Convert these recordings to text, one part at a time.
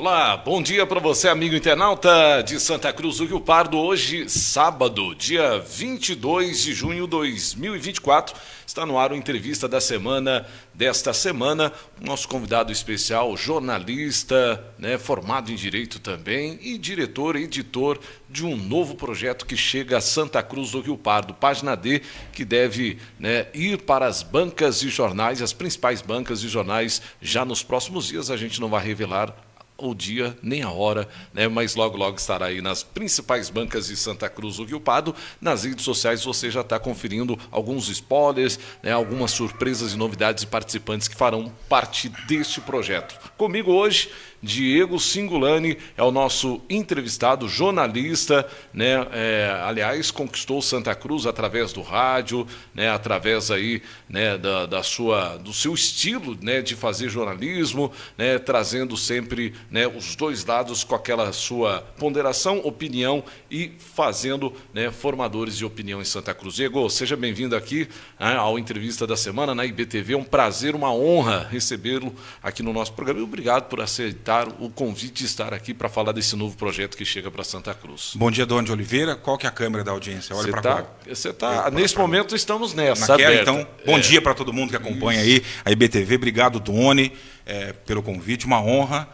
Olá, bom dia para você, amigo internauta de Santa Cruz do Rio Pardo. Hoje, sábado, dia 22 de junho de 2024, está no ar a entrevista da semana desta semana. Nosso convidado especial, jornalista, formado em Direito também e diretor e editor de um novo projeto que chega a Santa Cruz do Rio Pardo, Página D, que deve ir para as bancas de jornais, as principais bancas de jornais, já nos próximos dias. A gente não vai revelar o dia nem a hora, mas logo estará aí nas principais bancas de Santa Cruz do Rio Pardo. Nas redes sociais você já está conferindo alguns spoilers, algumas surpresas e novidades de participantes que farão parte deste projeto. Comigo hoje, Diego Cingolani é o nosso entrevistado, jornalista, aliás, conquistou Santa Cruz através do rádio, através aí, do seu estilo, de fazer jornalismo, trazendo sempre, os dois lados com aquela sua ponderação, opinião e fazendo, formadores de opinião em Santa Cruz. Diego, seja bem-vindo aqui ao Entrevista da Semana na IBTV. É um prazer, uma honra recebê-lo aqui no nosso programa e obrigado por aceitar o convite de estar aqui para falar desse novo projeto que chega para Santa Cruz. Bom dia, Dona de Oliveira. Qual que é a câmera da audiência? Olha para cá. Nesse momento estamos nessa. Naquela, então, bom dia para todo mundo que acompanha aí a IBTV. Obrigado, Doni, pelo convite. Uma honra.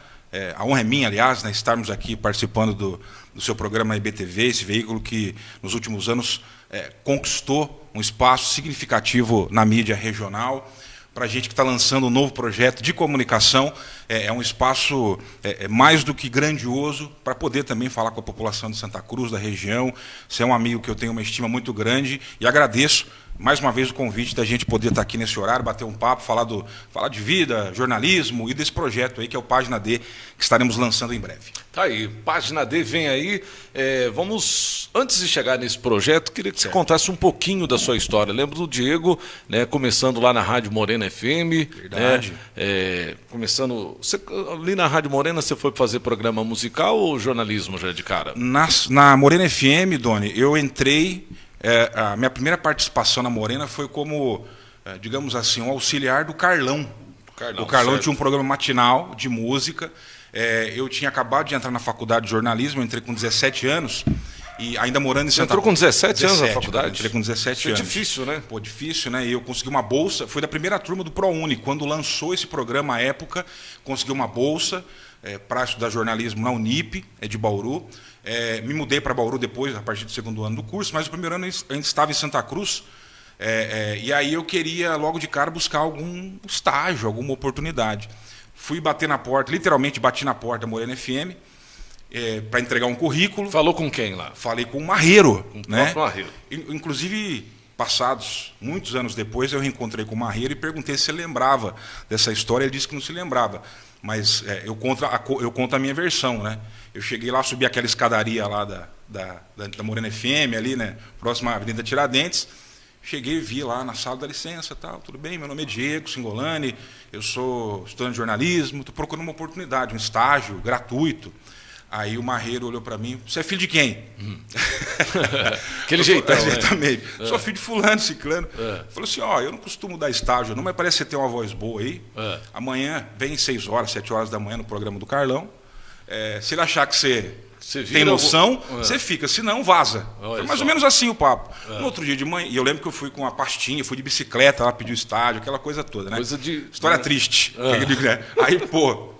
A honra é minha, aliás, estarmos aqui participando do seu programa IBTV, esse veículo que nos últimos anos conquistou um espaço significativo na mídia regional. Para a gente que está lançando um novo projeto de comunicação, é um espaço mais do que grandioso para poder também falar com a população de Santa Cruz, da região. Você é um amigo que eu tenho uma estima muito grande e agradeço mais uma vez o convite da gente poder estar aqui nesse horário, bater um papo, falar de vida, jornalismo e desse projeto aí que é o Página D, que estaremos lançando em breve. Tá aí, Página D vem aí. Antes de chegar nesse projeto, queria que você contasse um pouquinho da sua história. Lembro do Diego, começando lá na Rádio Morena FM. Verdade. Ali na Rádio Morena, você foi fazer programa musical ou jornalismo já de cara? Na Morena FM, Doni, eu entrei. A minha primeira participação na Morena foi como, digamos assim, um auxiliar do Carlão. O Carlão certo. Tinha um programa matinal de música. Eu tinha acabado de entrar na faculdade de jornalismo, eu entrei com 17 anos. E ainda morando em Santa Cruz. Você entrou com 17 anos na faculdade? Entrei com 17 anos. É difícil, né? Pô, difícil, né? E eu consegui uma bolsa, foi da primeira turma do ProUni. Quando lançou esse programa à época, consegui uma bolsa para estudar jornalismo na Unip, de Bauru. Me mudei para Bauru depois, a partir do segundo ano do curso, mas o primeiro ano a gente estava em Santa Cruz. E aí eu queria, logo de cara, buscar algum estágio, alguma oportunidade. Fui bater na porta, literalmente bati na porta da Morena FM, para entregar um currículo. Falou com quem lá? Falei com o Marreiro. Com o Marreiro. Inclusive, passados muitos anos depois, eu reencontrei com o Marreiro e perguntei se ele lembrava dessa história. Ele disse que não se lembrava. Mas eu conto a minha versão, né? Eu cheguei lá, subi aquela escadaria lá da Morena FM, ali, próxima à Avenida Tiradentes. Cheguei e vi lá na sala, dá licença, tal, tudo bem, meu nome é Diego Cingolani, eu sou estudante de jornalismo, estou procurando uma oportunidade, um estágio gratuito. Aí o Marreiro olhou para mim, você é filho de quem? Aquele jeitão, exatamente. Sou filho de fulano, ciclano. Falou assim, eu não costumo dar estágio não, mas parece que você tem uma voz boa aí. Amanhã vem 6 horas, 7 horas da manhã no programa do Carlão. Se ele achar que você tem noção, você fica, se não, vaza. Foi mais ou menos assim o papo. No outro dia de manhã, e eu lembro que eu fui com uma pastinha, fui de bicicleta, lá pediu estágio, aquela coisa toda, né? História triste. Aí,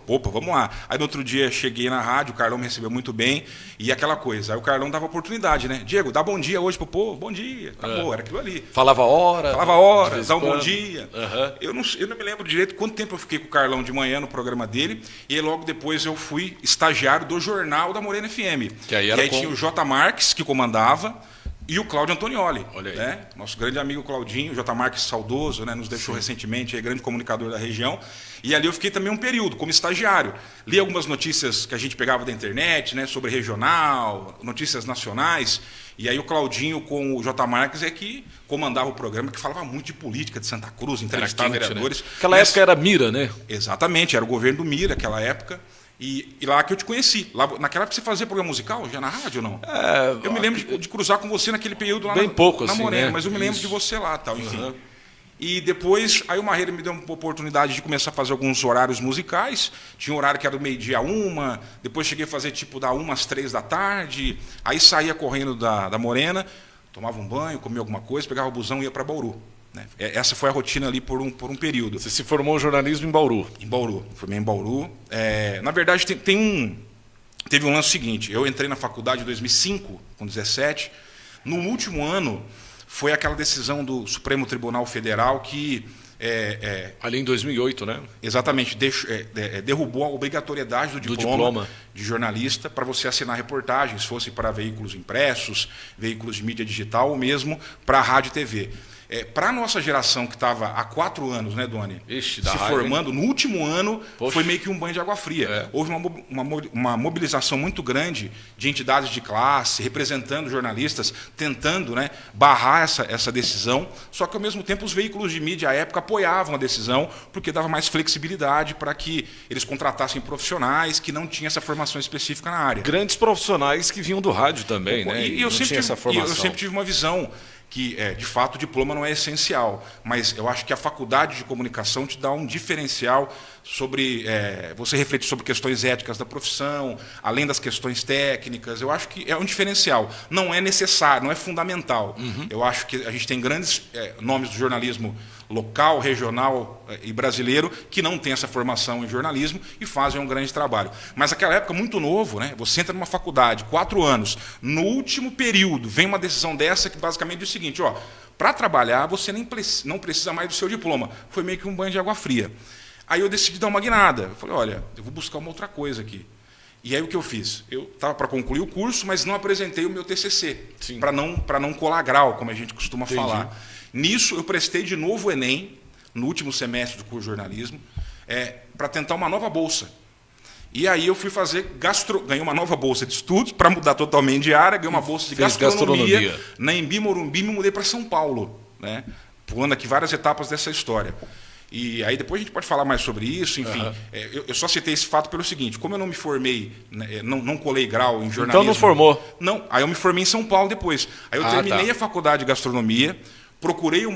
opa, vamos lá. Aí no outro dia cheguei na rádio, o Carlão me recebeu muito bem, e aquela coisa. Aí o Carlão dava oportunidade, né? Diego, dá bom dia hoje pro povo, bom dia. Acabou, era aquilo ali. Falava hora, dá um bom dia. Eu não me lembro direito quanto tempo eu fiquei com o Carlão de manhã no programa dele, e aí logo depois eu fui estagiário do Jornal da Morena FM. Que aí tinha o J. Marques, que comandava, e o Cláudio Antonioli. Nosso grande amigo Claudinho, J. Marques saudoso, nos deixou recentemente, grande comunicador da região. E ali eu fiquei também um período como estagiário. Li algumas notícias que a gente pegava da internet, sobre regional, notícias nacionais. E aí o Claudinho com o J. Marques que comandava o programa, que falava muito de política de Santa Cruz, entrevistava vereadores. Aquela época era Mira, né? Exatamente, era o governo do Mira, aquela época. E lá que eu te conheci. Lá, naquela época você fazia programa musical, já na rádio ou não? Eu me lembro de cruzar com você naquele período lá bem pouco, na assim, Morena, mas eu me lembro de você lá, tal, enfim. E depois, aí o Marreiro me deu uma oportunidade de começar a fazer alguns horários musicais. Tinha um horário que era do meio-dia a 1, depois cheguei a fazer tipo da 1 às 3 da tarde. Aí saía correndo da Morena, tomava um banho, comia alguma coisa, pegava o busão e ia para Bauru. Né? Essa foi a rotina ali por um período. Você se formou em jornalismo em Bauru? Em Bauru, formei em Bauru. Na verdade, teve um lance seguinte, eu entrei na faculdade em 2005, com 17. No último ano, foi aquela decisão do Supremo Tribunal Federal que... ali em 2008, né? Exatamente, derrubou a obrigatoriedade do diploma de jornalista para você assinar reportagens, fosse para veículos impressos, veículos de mídia digital ou mesmo para a rádio e TV. Para a nossa geração que estava há 4 anos, né, Doni? Se formando, no último ano, Poxa. foi meio que um banho de água fria. Houve uma mobilização muito grande de entidades de classe, representando jornalistas, tentando, né, barrar essa decisão, só que, ao mesmo tempo, os veículos de mídia à época apoiavam a decisão, porque dava mais flexibilidade para que eles contratassem profissionais que não tinham essa formação específica na área. Grandes profissionais que vinham do rádio também, né? E eu sempre tive uma visão que, de fato, o diploma não é essencial, mas eu acho que a faculdade de comunicação te dá um diferencial sobre você refletir sobre questões éticas da profissão, além das questões técnicas. Eu acho que é um diferencial. Não é necessário, não é fundamental. Eu acho que a gente tem grandes nomes do jornalismo local, regional e brasileiro que não tem essa formação em jornalismo e fazem um grande trabalho. Mas naquela época, muito novo, né? Você entra numa faculdade, 4 anos, no último período, vem uma decisão dessa que basicamente diz o seguinte, para trabalhar você não precisa mais do seu diploma. Foi meio que um banho de água fria. Aí eu decidi dar uma guinada. Eu falei, olha, eu vou buscar uma outra coisa aqui. E aí o que eu fiz? Eu estava para concluir o curso, mas não apresentei o meu TCC, para não colar grau, como a gente costuma falar. Nisso, eu prestei de novo o Enem, no último semestre do curso de jornalismo, para tentar uma nova bolsa. E aí eu fui fazer ganhei uma nova bolsa de estudos, para mudar totalmente de área, ganhei uma bolsa de gastronomia na Embi Morumbi e me mudei para São Paulo, né? Pulando aqui várias etapas dessa história. E aí depois a gente pode falar mais sobre isso, enfim. Eu só citei esse fato pelo seguinte, como eu não me formei, não colei grau em jornalismo... Então não formou? Não, aí eu me formei em São Paulo depois. Aí eu terminei a faculdade de gastronomia, procurei um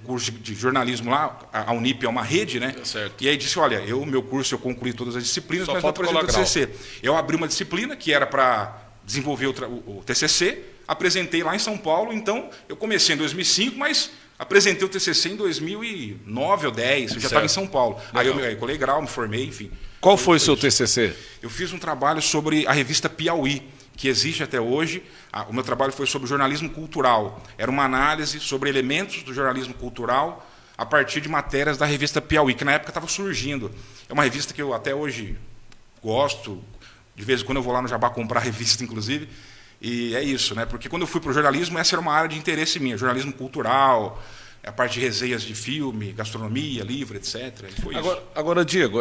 curso de jornalismo lá, a Unip é uma rede, né? Certo. E aí disse, olha, meu curso eu concluí todas as disciplinas, mas não apresentei o TCC. Eu abri uma disciplina que era para desenvolver o TCC, apresentei lá em São Paulo, então eu comecei em 2005, mas apresentei o TCC em 2009 ou 2010, eu já estava em São Paulo. Aí eu colei grau, me formei, enfim. Qual foi o seu TCC? Eu fiz um trabalho sobre a revista Piauí, que existe até hoje. O meu trabalho foi sobre jornalismo cultural. Era uma análise sobre elementos do jornalismo cultural a partir de matérias da revista Piauí, que na época estava surgindo. É uma revista que eu até hoje gosto, de vez em quando eu vou lá no Jabá comprar a revista, inclusive, e é isso, né? Porque quando eu fui para o jornalismo, essa era uma área de interesse minha, jornalismo cultural, a parte de resenhas de filme, gastronomia, livro, etc. Foi agora, Diego,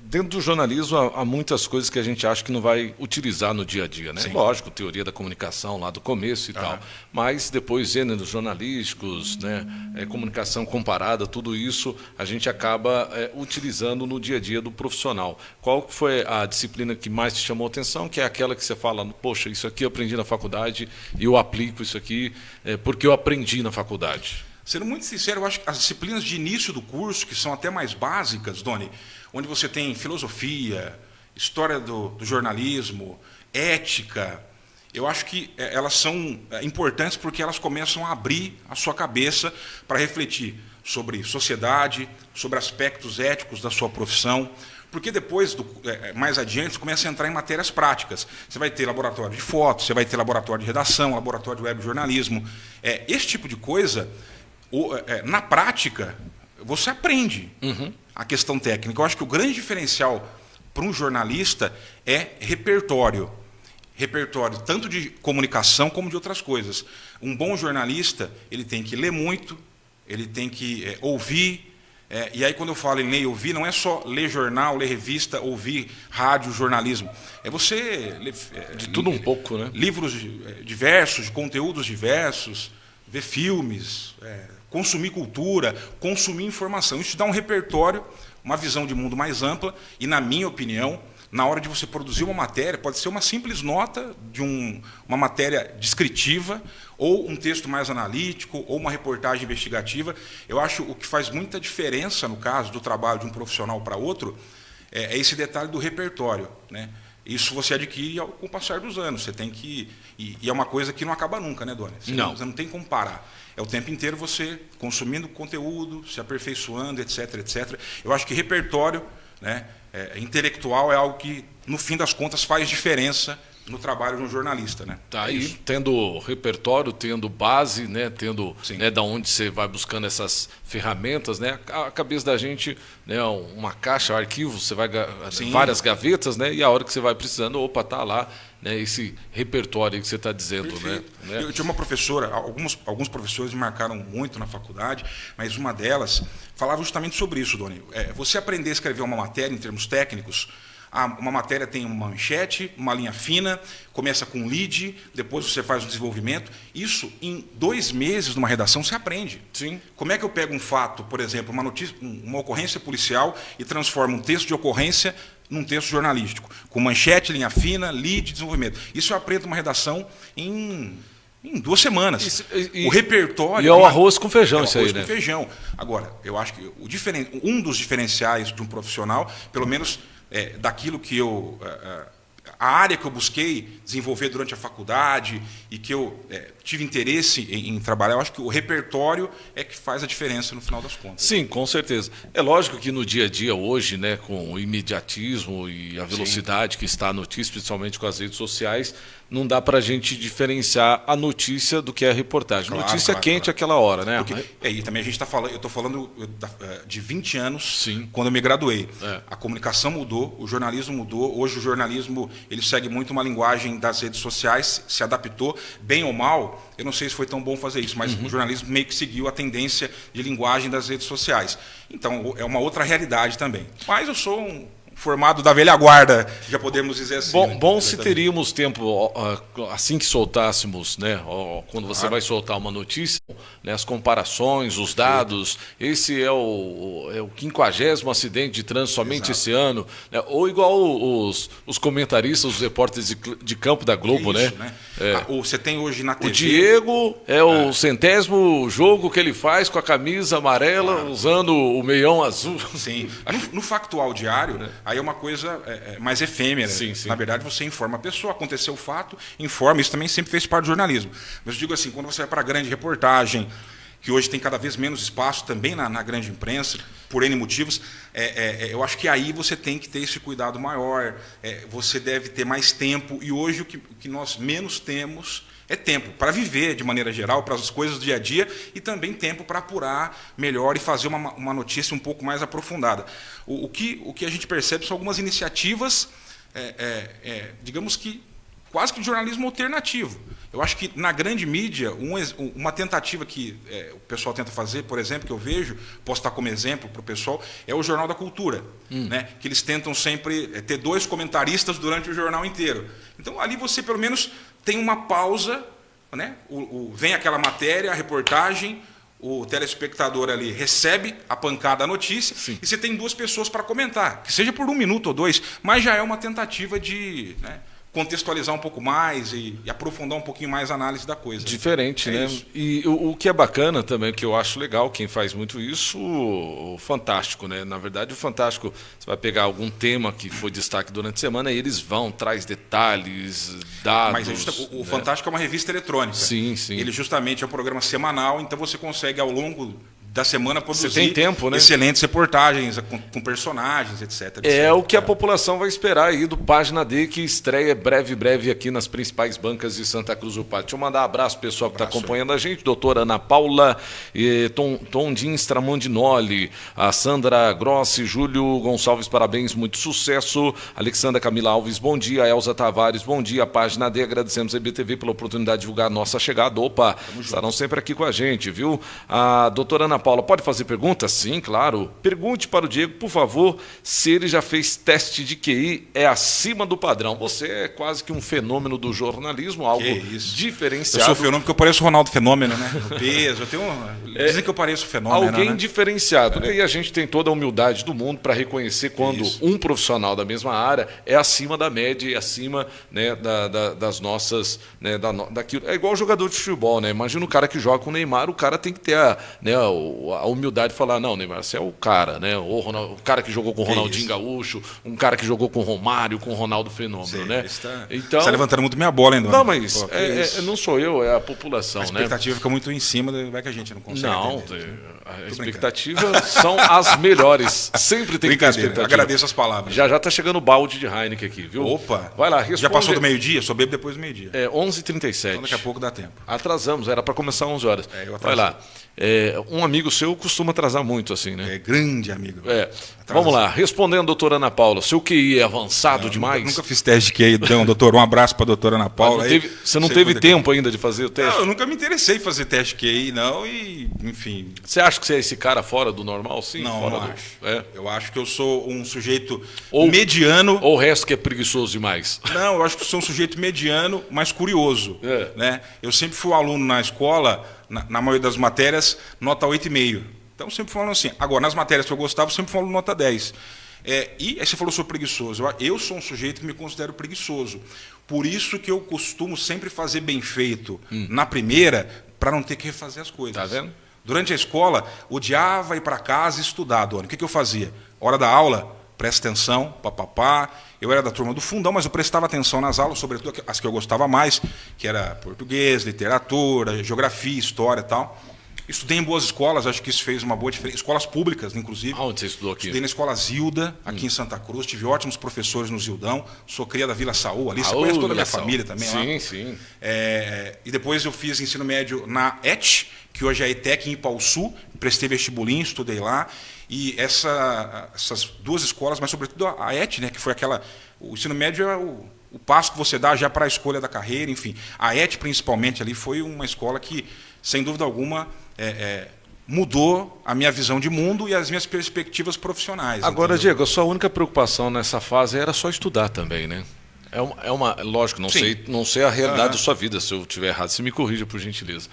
dentro do jornalismo há muitas coisas que a gente acha que não vai utilizar no dia a dia, né? Sim. Lógico, teoria da comunicação lá do começo e tal, mas depois gêneros jornalísticos, né? Comunicação comparada, tudo isso a gente acaba utilizando no dia a dia do profissional. Qual foi a disciplina que mais te chamou a atenção, que é aquela que você fala, poxa, isso aqui eu aprendi na faculdade e eu aplico isso aqui porque eu aprendi na faculdade? Sendo muito sincero, eu acho que as disciplinas de início do curso, que são até mais básicas, Doni, onde você tem filosofia, história do jornalismo, ética, eu acho que elas são importantes porque elas começam a abrir a sua cabeça para refletir sobre sociedade, sobre aspectos éticos da sua profissão, porque depois, mais adiante, você começa a entrar em matérias práticas. Você vai ter laboratório de foto, você vai ter laboratório de redação, laboratório de web jornalismo. Esse tipo de coisa... na prática, você aprende a questão técnica. Eu acho que o grande diferencial para um jornalista é repertório. Repertório tanto de comunicação como de outras coisas. Um bom jornalista, ele tem que ler muito, ele tem que ouvir. E aí, quando eu falo em ler e ouvir, não é só ler jornal, ler revista, ouvir rádio, jornalismo. É você... de tudo um pouco, né? Livros diversos, de conteúdos diversos, ver filmes... consumir cultura, consumir informação. Isso te dá um repertório, uma visão de mundo mais ampla e, na minha opinião, na hora de você produzir uma matéria, pode ser uma simples nota de uma matéria descritiva, ou um texto mais analítico, ou uma reportagem investigativa. Eu acho o que faz muita diferença, no caso do trabalho de um profissional para outro, é esse detalhe do repertório, né? Isso você adquire com o passar dos anos. Você tem que... E é uma coisa que não acaba nunca, né, Doni? Você não tem como parar. É o tempo inteiro você consumindo conteúdo, se aperfeiçoando, etc, etc. Eu acho que repertório, né, intelectual é algo que, no fim das contas, faz diferença no trabalho de um jornalista, né? Tá aí, tendo repertório, tendo base, né, tendo, né, da onde você vai buscando essas ferramentas, né? A cabeça da gente, né, uma caixa, um arquivo, você vai várias gavetas, né? E a hora que você vai precisando, opa, tá lá, né, esse repertório que você está dizendo, né? Eu tinha uma professora, alguns professores me marcaram muito na faculdade, mas uma delas falava justamente sobre isso, Doni. Você aprender a escrever uma matéria em termos técnicos. Uma matéria tem uma manchete, uma linha fina, começa com um lead, depois você faz o desenvolvimento. Isso, em 2 meses numa redação, você aprende. Sim. Como é que eu pego um fato, por exemplo, uma notícia, uma ocorrência policial, e transformo um texto de ocorrência num texto jornalístico, com manchete, linha fina, lead, desenvolvimento. Isso eu aprendo uma redação em 2 semanas. O repertório... E é o arroz com feijão, isso aí, né? Arroz com feijão. Agora, eu acho que um dos diferenciais de um profissional, pelo menos... daquilo que a área que eu busquei desenvolver durante a faculdade e que eu tive interesse em trabalhar, eu acho que o repertório é que faz a diferença no final das contas. Sim, com certeza. É lógico que no dia a dia hoje, né, com o imediatismo e a velocidade que está a notícia, principalmente com as redes sociais, não dá para a gente diferenciar a notícia do que é a reportagem. Notícia quente àquela hora, né? E também a gente está falando, eu estou falando de 20 anos, sim, quando eu me graduei. A comunicação mudou, o jornalismo mudou. Hoje o jornalismo ele segue muito uma linguagem das redes sociais, se adaptou, bem ou mal. Eu não sei se foi tão bom fazer isso, mas o jornalismo meio que seguiu a tendência de linguagem das redes sociais. Então, é uma outra realidade também. Mas eu sou formado da velha guarda, já podemos dizer assim. Bom se teríamos tempo, assim que soltássemos, né, quando você vai soltar uma notícia, né, as comparações, os dados, esse é o 50º acidente de trânsito somente esse ano, né, ou igual os comentaristas, os repórteres de campo da Globo, isso, né? Você tem hoje na TV... O Diego é o 100º jogo que ele faz com a camisa amarela, usando o meião azul. Sim. No factual diário... Aí é uma coisa mais efêmera. Sim. Na verdade, você informa a pessoa, aconteceu o fato, informa. Isso também sempre fez parte do jornalismo. Mas eu digo assim, quando você vai para a grande reportagem, que hoje tem cada vez menos espaço também na grande imprensa, por N motivos, eu acho que aí você tem que ter esse cuidado maior, você deve ter mais tempo, e hoje o que nós menos temos é tempo para viver de maneira geral, para as coisas do dia a dia, e também tempo para apurar melhor e fazer uma notícia um pouco mais aprofundada. O que a gente percebe são algumas iniciativas, digamos que quase que de jornalismo alternativo. Eu acho que na grande mídia, uma tentativa que o pessoal tenta fazer, por exemplo, que eu vejo, posso estar como exemplo para o pessoal, é o Jornal da Cultura, né? Que eles tentam sempre ter 2 comentaristas durante o jornal inteiro. Então, ali você, pelo menos, tem uma pausa, né? Vem aquela matéria, a reportagem, o telespectador ali recebe a pancada, a notícia, sim, e você tem 2 pessoas para comentar, que seja por 1 minuto ou 2, mas já é uma tentativa de... né, contextualizar um pouco mais e aprofundar um pouquinho mais a análise da coisa. Diferente, né? Isso. E o que é bacana também, que eu acho legal, quem faz muito isso, o Fantástico, né? Na verdade, o Fantástico, você vai pegar algum tema que foi destaque durante a semana e eles traz detalhes, dados... Mas o Fantástico é uma revista eletrônica. Sim. Ele justamente é um programa semanal, então você consegue, ao longo da semana, produzir você tem tempo, né? Excelentes reportagens com personagens, etc. É o que a população vai esperar aí do Página D, que estreia breve aqui nas principais bancas de Santa Cruz do Parque. Deixa eu mandar um abraço pro pessoal que está acompanhando a gente, doutora Ana Paula, Tondim Stramondinoli, a Sandra Grossi, Júlio Gonçalves, parabéns, muito sucesso, Alexandra Camila Alves, bom dia, Elza Tavares, bom dia, Página D, agradecemos a IBTV pela oportunidade de divulgar a nossa chegada, estarão sempre aqui com a gente, viu? A doutora Ana Paula, pode fazer pergunta? Sim, claro. Pergunte para o Diego, por favor, se ele já fez teste de QI, é acima do padrão. Você é quase que um fenômeno do jornalismo, algo diferenciado. Eu sou fenômeno porque eu pareço o Ronaldo Fenômeno, né? No peso, eu tenho dizem que eu pareço fenômeno, alguém, né? diferenciado, né? E a gente tem toda a humildade do mundo para reconhecer quando um profissional da mesma área é acima da média e acima, né, das nossas, né, daquilo. É igual jogador de futebol, né? Imagina o cara que joga com o Neymar, o cara tem que ter a humildade de falar, não, Neymar, você é o cara, né? O cara que jogou com o Ronaldinho Gaúcho, um cara que jogou com o Romário, com o Ronaldo Fenômeno, né? Então, você está levantando muito minha bola, ainda. Não, mas não sou eu, é a população, a expectativa fica muito em cima, vai que a gente não consegue. Não, a expectativa são as melhores. Sempre tem que ter expectativa. Agradeço as palavras. Já tá chegando o balde de Heineken aqui, viu? Opa! Vai lá, responde. Já passou do meio-dia? Só bebo depois do meio-dia. 11h37. Então daqui a pouco dá tempo. Atrasamos, era para começar às 11 horas. Vai lá. Um amigo seu costuma atrasar muito, assim, né? É grande amigo. Vamos lá, respondendo, doutora Ana Paula, seu QI é avançado demais? Nunca fiz teste de QI, não, doutor. Um abraço para a doutora Ana Paula. Você não teve tempo ainda de fazer o teste? Não, eu nunca me interessei em fazer teste de QI, não, e, enfim... Você acha que você é esse cara fora do normal, sim? Não, não acho. Eu acho que eu sou um sujeito mediano... Ou o resto que é preguiçoso demais? Não, eu acho que sou um sujeito mediano, mas curioso. Né? Eu sempre fui um aluno na escola, na maioria das matérias, nota 8,5. Então, sempre fui um aluno assim. Agora, nas matérias que eu gostava, sempre fui um aluno nota 10. E aí você falou sobre preguiçoso. Eu sou um sujeito que me considero preguiçoso. Por isso que eu costumo sempre fazer bem feito na primeira, para não ter que refazer as coisas. Tá vendo? Durante a escola, odiava ir para casa e estudar, Dona. O que eu fazia? Hora da aula, presta atenção, papapá. Eu era da turma do fundão, mas eu prestava atenção nas aulas, sobretudo as que eu gostava mais, que era português, literatura, geografia, história e tal. Estudei em boas escolas, acho que isso fez uma boa diferença. Escolas públicas, inclusive. Onde você estudou aqui? Estudei na escola Zilda, aqui em Santa Cruz. Tive ótimos professores no Zildão. Sou cria da Vila Saúl, ali. Você conhece toda a minha família também lá? Sim, sim. E depois eu fiz ensino médio na ET, que hoje é a ETEC em Ipauçu. Prestei vestibulinho, estudei lá. E essas duas escolas, mas sobretudo a ET, né, que foi aquela... O ensino médio é o passo que você dá já para a escolha da carreira, enfim. A ET, principalmente, ali foi uma escola que, sem dúvida alguma... mudou a minha visão de mundo e as minhas perspectivas profissionais. Agora, entendeu? Diego, a sua única preocupação nessa fase era só estudar também, né? Lógico, não sei a realidade da sua vida. Se eu estiver errado, você me corrija, por gentileza.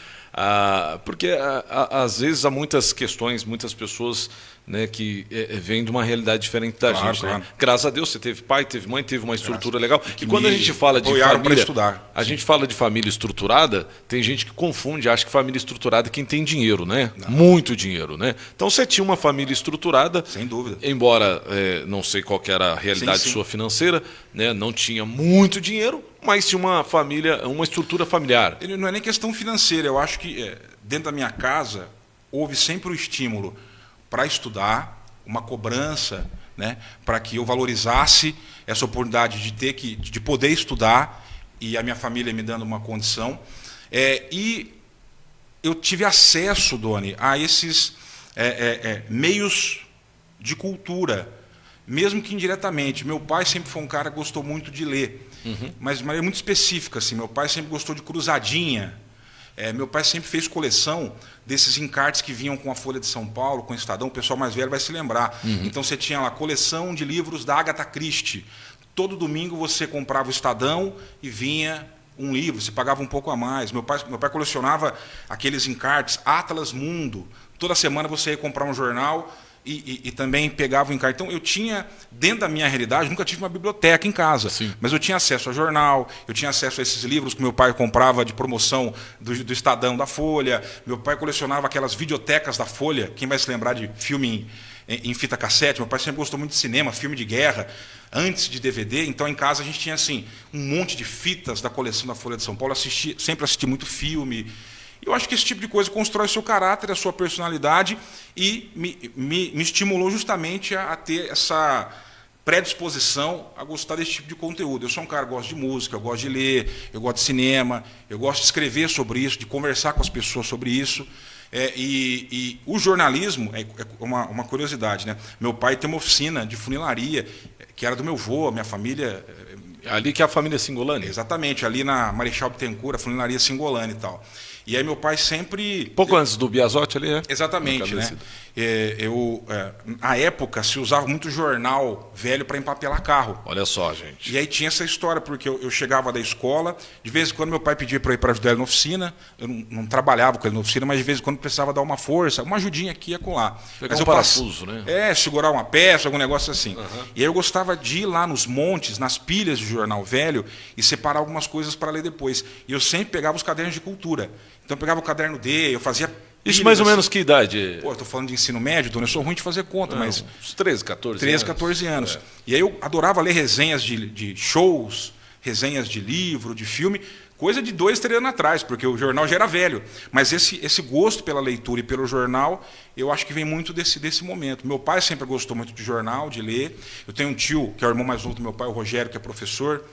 Porque às vezes há muitas questões, muitas pessoas, né, que vêm de uma realidade diferente da gente. Claro. Né? Graças a Deus você teve pai, teve mãe, teve uma estrutura legal. E quando a gente fala de família, a gente fala de família estruturada, tem gente que confunde, acha que família estruturada é quem tem dinheiro, né? Não. Muito dinheiro, né? Então você tinha uma família estruturada, sem dúvida. Embora não sei qual que era a realidade sua financeira, né? Não tinha muito dinheiro, mas tinha uma família, uma estrutura familiar. Não é nem questão financeira, eu acho que dentro da minha casa houve sempre o estímulo para estudar, uma cobrança, né, para que eu valorizasse essa oportunidade de poder estudar, e a minha família me dando uma condição. E eu tive acesso, Doni, a esses meios de cultura, mesmo que indiretamente. Meu pai sempre foi um cara que gostou muito de ler, mas de maneira muito específica. Assim. Meu pai sempre gostou de cruzadinha. Meu pai sempre fez coleção desses encartes que vinham com a Folha de São Paulo, com o Estadão. O pessoal mais velho vai se lembrar. Então você tinha lá coleção de livros da Agatha Christie. Todo domingo você comprava o Estadão e vinha um livro, você pagava um pouco a mais. Meu pai colecionava aqueles encartes, Atlas Mundo. Toda semana você ia comprar um jornal e também pegava o encarte. Então eu tinha, dentro da minha realidade, nunca tive uma biblioteca em casa, mas eu tinha acesso a jornal, eu tinha acesso a esses livros que meu pai comprava de promoção do Estadão, da Folha. Meu pai colecionava aquelas videotecas da Folha. Quem vai se lembrar de filme em fita cassete? Meu pai sempre gostou muito de cinema, filme de guerra, antes de DVD. Então em casa a gente tinha assim um monte de fitas da coleção da Folha de São Paulo. Sempre assisti muito filme. Eu acho que esse tipo de coisa constrói o seu caráter, a sua personalidade, e me estimulou justamente a ter essa predisposição a gostar desse tipo de conteúdo. Eu sou um cara que gosta de música, eu gosto de ler, eu gosto de cinema, eu gosto de escrever sobre isso, de conversar com as pessoas sobre isso. E o jornalismo é uma curiosidade, né? Meu pai tem uma oficina de funilaria, que era do meu avô, a minha família... Ali que é a família Singolani? Exatamente, ali na Marechal Bittencourt, a funilaria Singolani e tal. E aí meu pai sempre... Pouco antes do Biasotti ali, né? Exatamente, né? Na época se usava muito jornal velho para empapelar carro. Olha só, gente. E aí tinha essa história, porque eu chegava da escola, de vez em quando meu pai pedia para ir para ajudar ele na oficina, eu não trabalhava com ele na oficina, mas de vez em quando precisava dar uma força, uma ajudinha aqui e acolá. Pegar um parafuso, né? Segurar uma peça, algum negócio assim. E aí eu gostava de ir lá nos montes, nas pilhas de jornal velho, e separar algumas coisas para ler depois. E eu sempre pegava os cadernos de cultura. Então eu pegava o caderno D, eu fazia... Isso mais ou menos que idade? Pô, eu tô falando de ensino médio, Dona, eu sou ruim de fazer conta, mas... Uns 13, 14 13, anos. 14 anos. E aí eu adorava ler resenhas de shows, resenhas de livro, de filme, coisa de 2, 3 anos atrás, porque o jornal já era velho. Mas esse gosto pela leitura e pelo jornal, eu acho que vem muito desse momento. Meu pai sempre gostou muito de jornal, de ler. Eu tenho um tio, que é o irmão mais novo do meu pai, o Rogério, que é professor.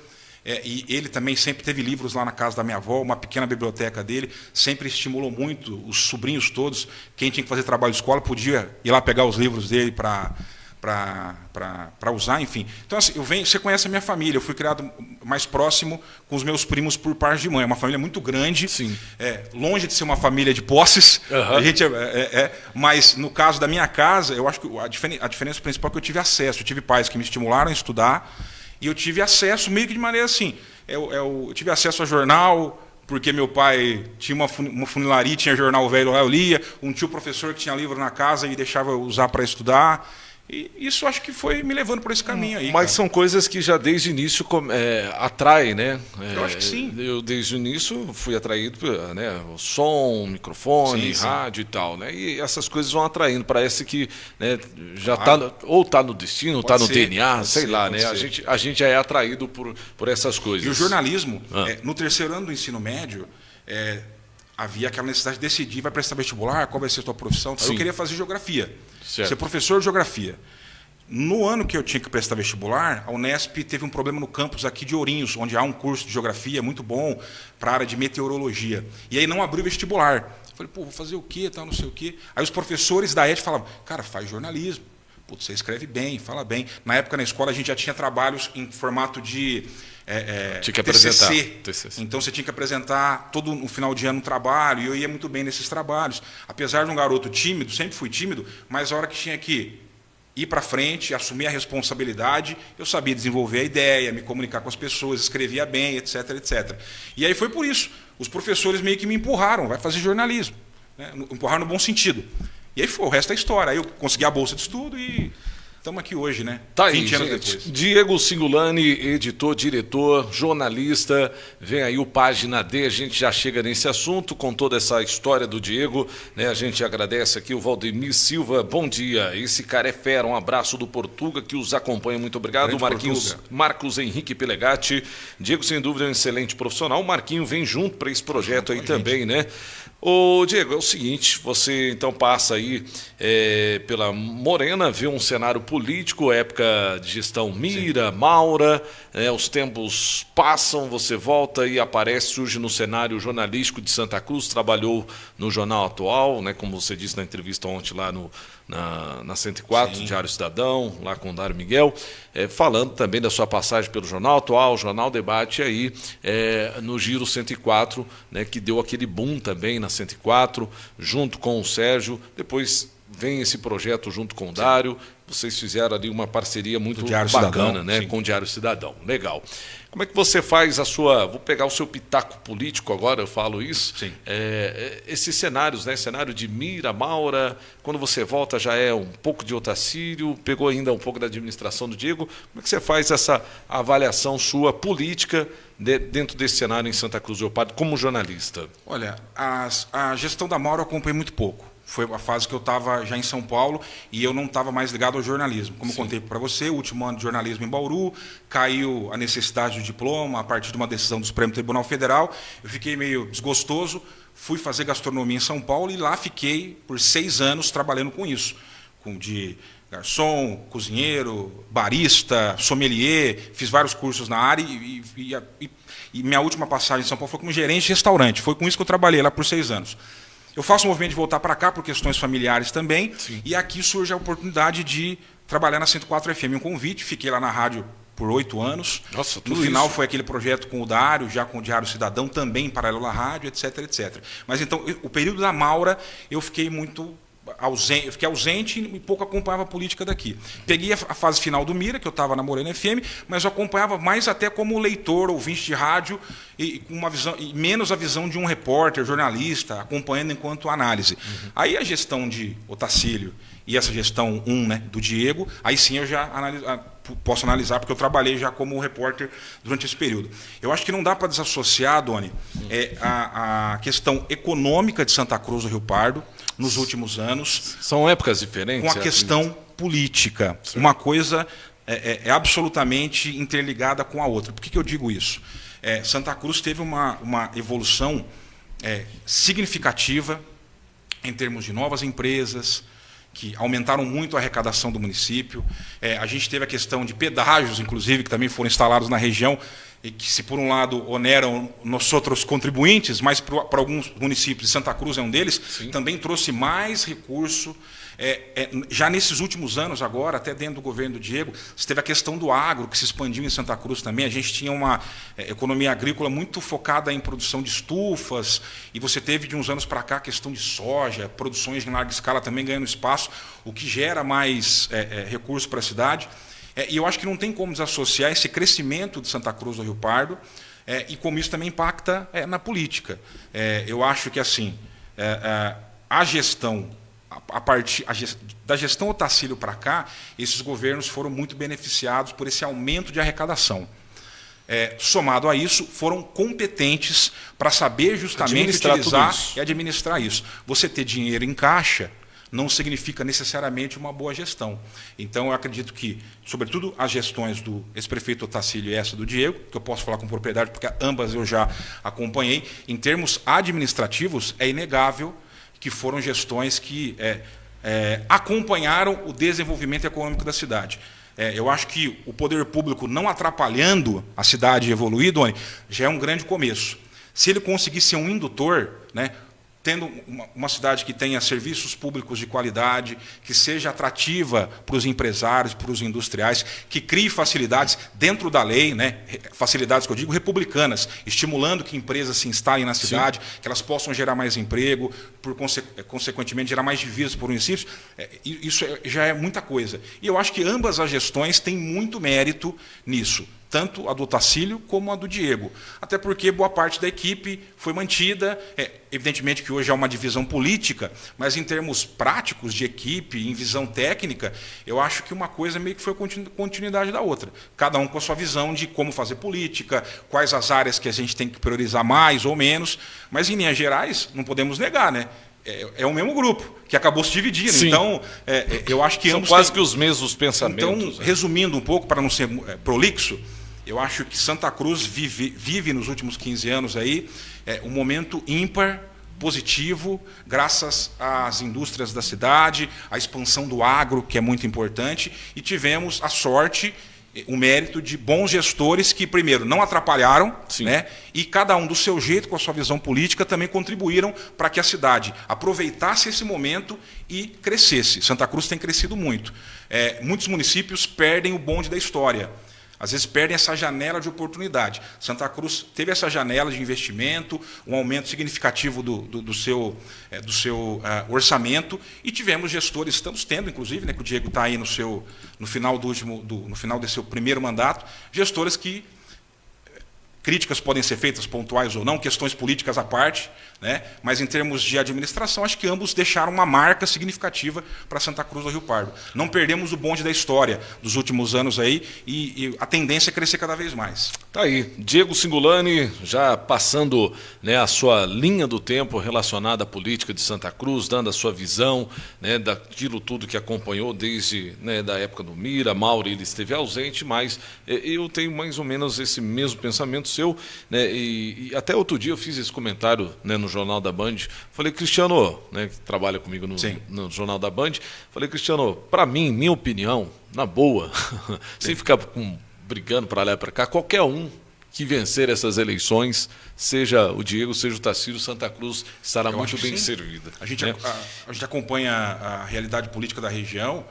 E ele também sempre teve livros lá na casa da minha avó, uma pequena biblioteca dele, sempre estimulou muito os sobrinhos todos. Quem tinha que fazer trabalho de escola podia ir lá pegar os livros dele para usar, enfim. Então, assim, você conhece a minha família, eu fui criado mais próximo com os meus primos por parte de mãe. É uma família muito grande, longe de ser uma família de posses, a gente mas no caso da minha casa, eu acho que a diferença principal é que eu tive acesso. Eu tive pais que me estimularam a estudar, e eu tive acesso meio que de maneira assim. Eu tive acesso a jornal, porque meu pai tinha uma funilaria, tinha jornal velho lá, eu lia. Um tio professor que tinha livro na casa e deixava eu usar para estudar. E isso acho que foi me levando por esse caminho aí. Mas são coisas que já desde o início atraem, né? Eu acho que sim. Eu desde o início fui atraído por o som, microfone, sim. rádio e tal, né? E essas coisas vão atraindo. Parece que, né, já está no destino, ou está no DNA, sei lá, né? A gente já é atraído por essas coisas. E o jornalismo, no 3º ano do ensino médio, havia aquela necessidade de decidir, vai prestar vestibular, qual vai ser a tua profissão. Eu queria fazer geografia, ser professor de geografia. No ano que eu tinha que prestar vestibular, a Unesp teve um problema no campus aqui de Ourinhos, onde há um curso de geografia muito bom para a área de meteorologia. E aí não abriu vestibular. Eu falei, pô, vou fazer o quê, tal, não sei o quê. Aí os professores da ED falavam, cara, faz jornalismo. Putz, você escreve bem, fala bem. Na época, na escola, a gente já tinha trabalhos em formato de tinha que apresentar. TCC. Então, você tinha que apresentar todo no final de ano um trabalho, e eu ia muito bem nesses trabalhos. Apesar de um garoto tímido, sempre fui tímido, mas a hora que tinha que ir para frente, assumir a responsabilidade, eu sabia desenvolver a ideia, me comunicar com as pessoas, escrevia bem, etc, etc. E aí foi por isso. Os professores meio que me empurraram, vai fazer jornalismo. Né? Empurraram no bom sentido. E aí foi, o resto é história. Aí eu consegui a bolsa de estudo e estamos aqui hoje, né? Tá aí, 20 anos gente. depois. Diego Singolani, editor, diretor, jornalista. Vem aí o Página D, a gente já chega nesse assunto com toda essa história do Diego, né? A gente agradece aqui o Valdemir Silva. Bom dia, esse cara é fera. Um abraço do Portuga que os acompanha. Muito obrigado. Marcos Henrique Pelegatti. Diego, sem dúvida, é um excelente profissional. O Marquinho vem junto para esse projeto aí também, né? Ô, Diego, é o seguinte, você então passa aí pela Morena, vê um cenário político, época de gestão Mira, Maura, os tempos passam, você volta e aparece, surge no cenário jornalístico de Santa Cruz, trabalhou no Jornal Atual, né, como você disse na entrevista ontem lá na 104, Sim. Diário Cidadão, lá com o Dário Miguel, falando também da sua passagem pelo Jornal Atual, Jornal Debate, aí no Giro 104, né, que deu aquele boom também na 104, junto com o Sérgio, depois vem esse projeto junto com o Dário, vocês fizeram ali uma parceria muito bacana, né, com o Diário Cidadão, legal. Como é que você faz a sua... Vou pegar o seu pitaco político agora, eu falo isso. Sim. Esses cenários, né? Cenário de Mira, Maura, quando você volta já é um pouco de Otacílio, pegou ainda um pouco da administração do Diego. Como é que você faz essa avaliação sua política dentro desse cenário em Santa Cruz do Rio Pardo, como jornalista? Olha, a gestão da Maura eu acompanhei muito pouco. Foi a fase que eu estava já em São Paulo e eu não estava mais ligado ao jornalismo. Como eu contei para você, o último ano de jornalismo em Bauru, caiu a necessidade do diploma a partir de uma decisão do Supremo Tribunal Federal. Eu fiquei meio desgostoso, fui fazer gastronomia em São Paulo e lá fiquei por 6 anos trabalhando com isso. De garçom, cozinheiro, barista, sommelier, fiz vários cursos na área e minha última passagem em São Paulo foi como gerente de restaurante. Foi com isso que eu trabalhei lá por 6 anos. Eu faço um movimento de voltar para cá por questões familiares também. Sim. E aqui surge a oportunidade de trabalhar na 104 FM. Um convite, fiquei lá na rádio por 8 anos. Nossa, no final foi aquele projeto com o Dário, já com o Diário Cidadão, também em paralelo à rádio, etc, etc. Mas então, o período da Maura, eu fiquei ausente e pouco acompanhava a política daqui. Peguei a fase final do Mira, que eu estava na Morena FM, mas eu acompanhava mais até como leitor, ouvinte de rádio, e com uma visão, e menos a visão de um repórter, jornalista, acompanhando enquanto análise. Aí a gestão de Otacílio e essa gestão do Diego, aí sim eu já posso analisar, porque eu trabalhei já como repórter durante esse período. Eu acho que não dá para desassociar, Doni, a questão econômica de Santa Cruz do Rio Pardo, nos últimos anos. São épocas diferentes. Com a questão política. Sim. Uma coisa é absolutamente interligada com a outra. Por que eu digo isso? Santa Cruz teve uma evolução significativa em termos de novas empresas, que aumentaram muito a arrecadação do município. A gente teve a questão de pedágios, inclusive, que também foram instalados na região, e que, se por um lado oneram nós outros contribuintes, mas para alguns municípios, Santa Cruz é um deles, sim, também trouxe mais recurso. Já nesses últimos anos, agora, até dentro do governo do Diego, você teve a questão do agro, que se expandiu em Santa Cruz também. A gente tinha uma economia agrícola muito focada em produção de estufas, e você teve, de uns anos para cá, a questão de soja, produções em larga escala também ganhando espaço, o que gera mais recursos para a cidade. E eu acho que não tem como desassociar esse crescimento de Santa Cruz do Rio Pardo e como isso também impacta na política. Eu acho que assim a gestão, da gestão Otacílio para cá, esses governos foram muito beneficiados por esse aumento de arrecadação. Somado a isso, foram competentes para saber justamente utilizar e administrar isso. Você ter dinheiro em caixa não significa necessariamente uma boa gestão. Então, eu acredito que, sobretudo, as gestões do ex-prefeito Otacílio e essa do Diego, que eu posso falar com propriedade, porque ambas eu já acompanhei, em termos administrativos, é inegável que foram gestões que acompanharam o desenvolvimento econômico da cidade. Eu acho que o poder público não atrapalhando a cidade evoluir, Doni, já é um grande começo. Se ele conseguir ser um indutor, tendo uma cidade que tenha serviços públicos de qualidade, que seja atrativa para os empresários, para os industriais, que crie facilidades dentro da lei, facilidades que eu digo republicanas, estimulando que empresas se instalem na cidade, sim, que elas possam gerar mais emprego, consequentemente gerar mais divisas por municípios. Isso já é muita coisa. E eu acho que ambas as gestões têm muito mérito nisso, tanto a do Otacílio como a do Diego. Até porque boa parte da equipe foi mantida, evidentemente que hoje há uma divisão política, mas em termos práticos de equipe, em visão técnica, eu acho que uma coisa meio que foi continuidade da outra. Cada um com a sua visão de como fazer política, quais as áreas que a gente tem que priorizar mais ou menos, mas em linhas gerais, não podemos negar, é o mesmo grupo, que acabou se dividindo. Sim. Então, eu acho que são ambos quase que os mesmos pensamentos. Então, resumindo um pouco, para não ser prolixo, eu acho que Santa Cruz vive nos últimos 15 anos aí um momento ímpar, positivo, graças às indústrias da cidade, à expansão do agro, que é muito importante, e tivemos a sorte, o mérito de bons gestores que, primeiro, não atrapalharam, e cada um do seu jeito, com a sua visão política, também contribuíram para que a cidade aproveitasse esse momento e crescesse. Santa Cruz tem crescido muito. Muitos municípios perdem o bonde da história. Às vezes perdem essa janela de oportunidade. Santa Cruz teve essa janela de investimento, um aumento significativo do seu orçamento, e tivemos gestores, estamos tendo, inclusive, que o Diego está aí no final desse seu primeiro mandato, gestores que, críticas podem ser feitas pontuais ou não, questões políticas à parte, mas em termos de administração, acho que ambos deixaram uma marca significativa para Santa Cruz do Rio Pardo. Não perdemos o bonde da história dos últimos anos aí, e a tendência é crescer cada vez mais. Tá aí, Diego Cingolani, já passando a sua linha do tempo relacionada à política de Santa Cruz, dando a sua visão daquilo tudo que acompanhou desde da época do Mira. Mauro, ele esteve ausente, mas eu tenho mais ou menos esse mesmo pensamento seu, e até outro dia eu fiz esse comentário no Jornal da Band. Falei, Cristiano, que trabalha comigo no Jornal da Band, falei, Cristiano, para mim, minha opinião, na boa, sem ficar brigando para lá e para cá, qualquer um que vencer essas eleições, seja o Diego, seja o Otacílio, Santa Cruz estará muito bem servida. A gente acompanha a realidade política da região,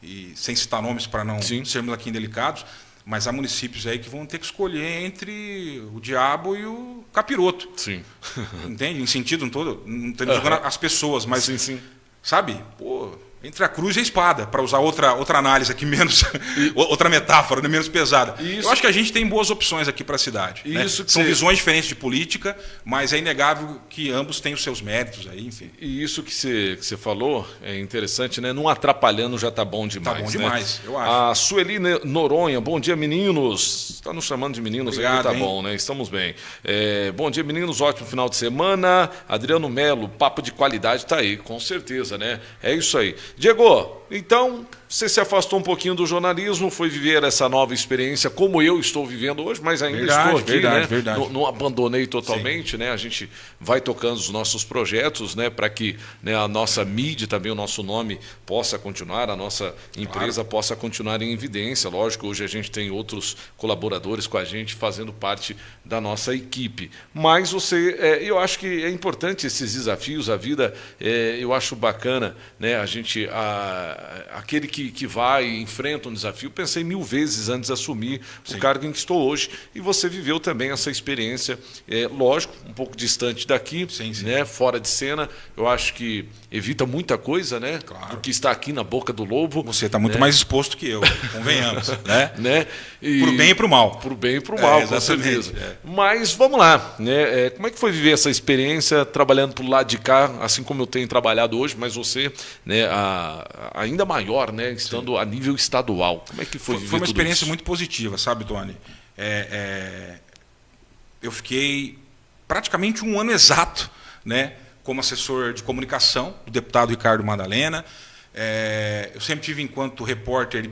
e sem citar nomes para não sermos aqui indelicados, Mas há municípios aí que vão ter que escolher entre o diabo e o capiroto. Sim. Entende? Em sentido todo, não estou jogando as pessoas, mas, sim. Sabe? Pô, entre a cruz e a espada, para usar outra análise aqui, menos outra metáfora, menos pesada. Isso. Eu acho que a gente tem boas opções aqui para a cidade. Né? São visões diferentes de política, mas é inegável que ambos têm os seus méritos aí, enfim. E isso que você falou é interessante, né? Não atrapalhando já está bom demais. Tá bom né? demais, eu acho. A Sueli Noronha, bom dia, meninos. Está nos chamando de meninos. Obrigado, aí, tá bom, né? Estamos bem. Bom dia, meninos, ótimo final de semana. Adriano Melo, papo de qualidade tá aí, com certeza, né? É isso aí. Diego, então, você se afastou um pouquinho do jornalismo, foi viver essa nova experiência, como eu estou vivendo hoje, mas ainda estou aqui, né? Verdade. Não abandonei totalmente, né? A gente vai tocando os nossos projetos, né? Para que, né, a nossa mídia, também o nosso nome possa continuar, a nossa empresa possa continuar em evidência. Lógico, hoje a gente tem outros colaboradores com a gente fazendo parte da nossa equipe. Mas eu acho que é importante esses desafios, a vida, eu acho bacana, né? A gente, aquele que vai e enfrenta um desafio, pensei 1000 vezes antes de assumir o cargo em que estou hoje, e você viveu também essa experiência, lógico, um pouco distante daqui, né, fora de cena. Eu acho que evita muita coisa, né, do que está aqui na boca do lobo. Você está muito mais exposto que eu, convenhamos. Né? Pro bem e pro mal. Pro bem e pro mal, com certeza. Mas vamos lá, né? Como é que foi viver essa experiência trabalhando pro lado de cá, assim como eu tenho trabalhado hoje, mas você, né, ainda maior, né, estando a nível estadual. Como é que foi viver Foi uma tudo experiência isso? muito positiva, sabe, Tony? Eu fiquei praticamente um ano exato, né, como assessor de comunicação do deputado Ricardo Madalena. Eu sempre tive, enquanto repórter,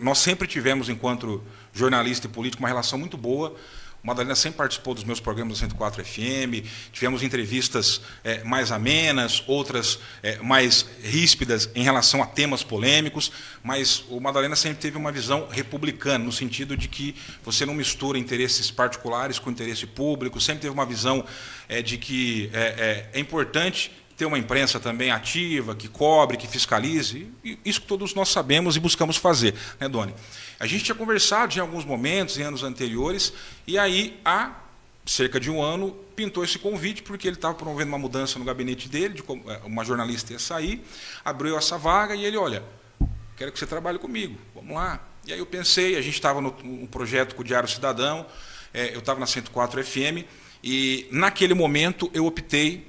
nós sempre tivemos, enquanto jornalista e político, uma relação muito boa. O Madalena sempre participou dos meus programas da 104 FM, tivemos entrevistas mais amenas, outras mais ríspidas em relação a temas polêmicos, mas o Madalena sempre teve uma visão republicana, no sentido de que você não mistura interesses particulares com interesse público, sempre teve uma visão de que é importante ter uma imprensa também ativa, que cobre, que fiscalize, e isso que todos nós sabemos e buscamos fazer, né, Doni? A gente tinha conversado em alguns momentos, em anos anteriores, e aí, há cerca de um ano, pintou esse convite, porque ele estava promovendo uma mudança no gabinete dele, uma jornalista ia sair, abriu essa vaga, e ele, olha, quero que você trabalhe comigo, vamos lá. E aí eu pensei, a gente estava no projeto com o Diário Cidadão, eu estava na 104 FM, e naquele momento eu optei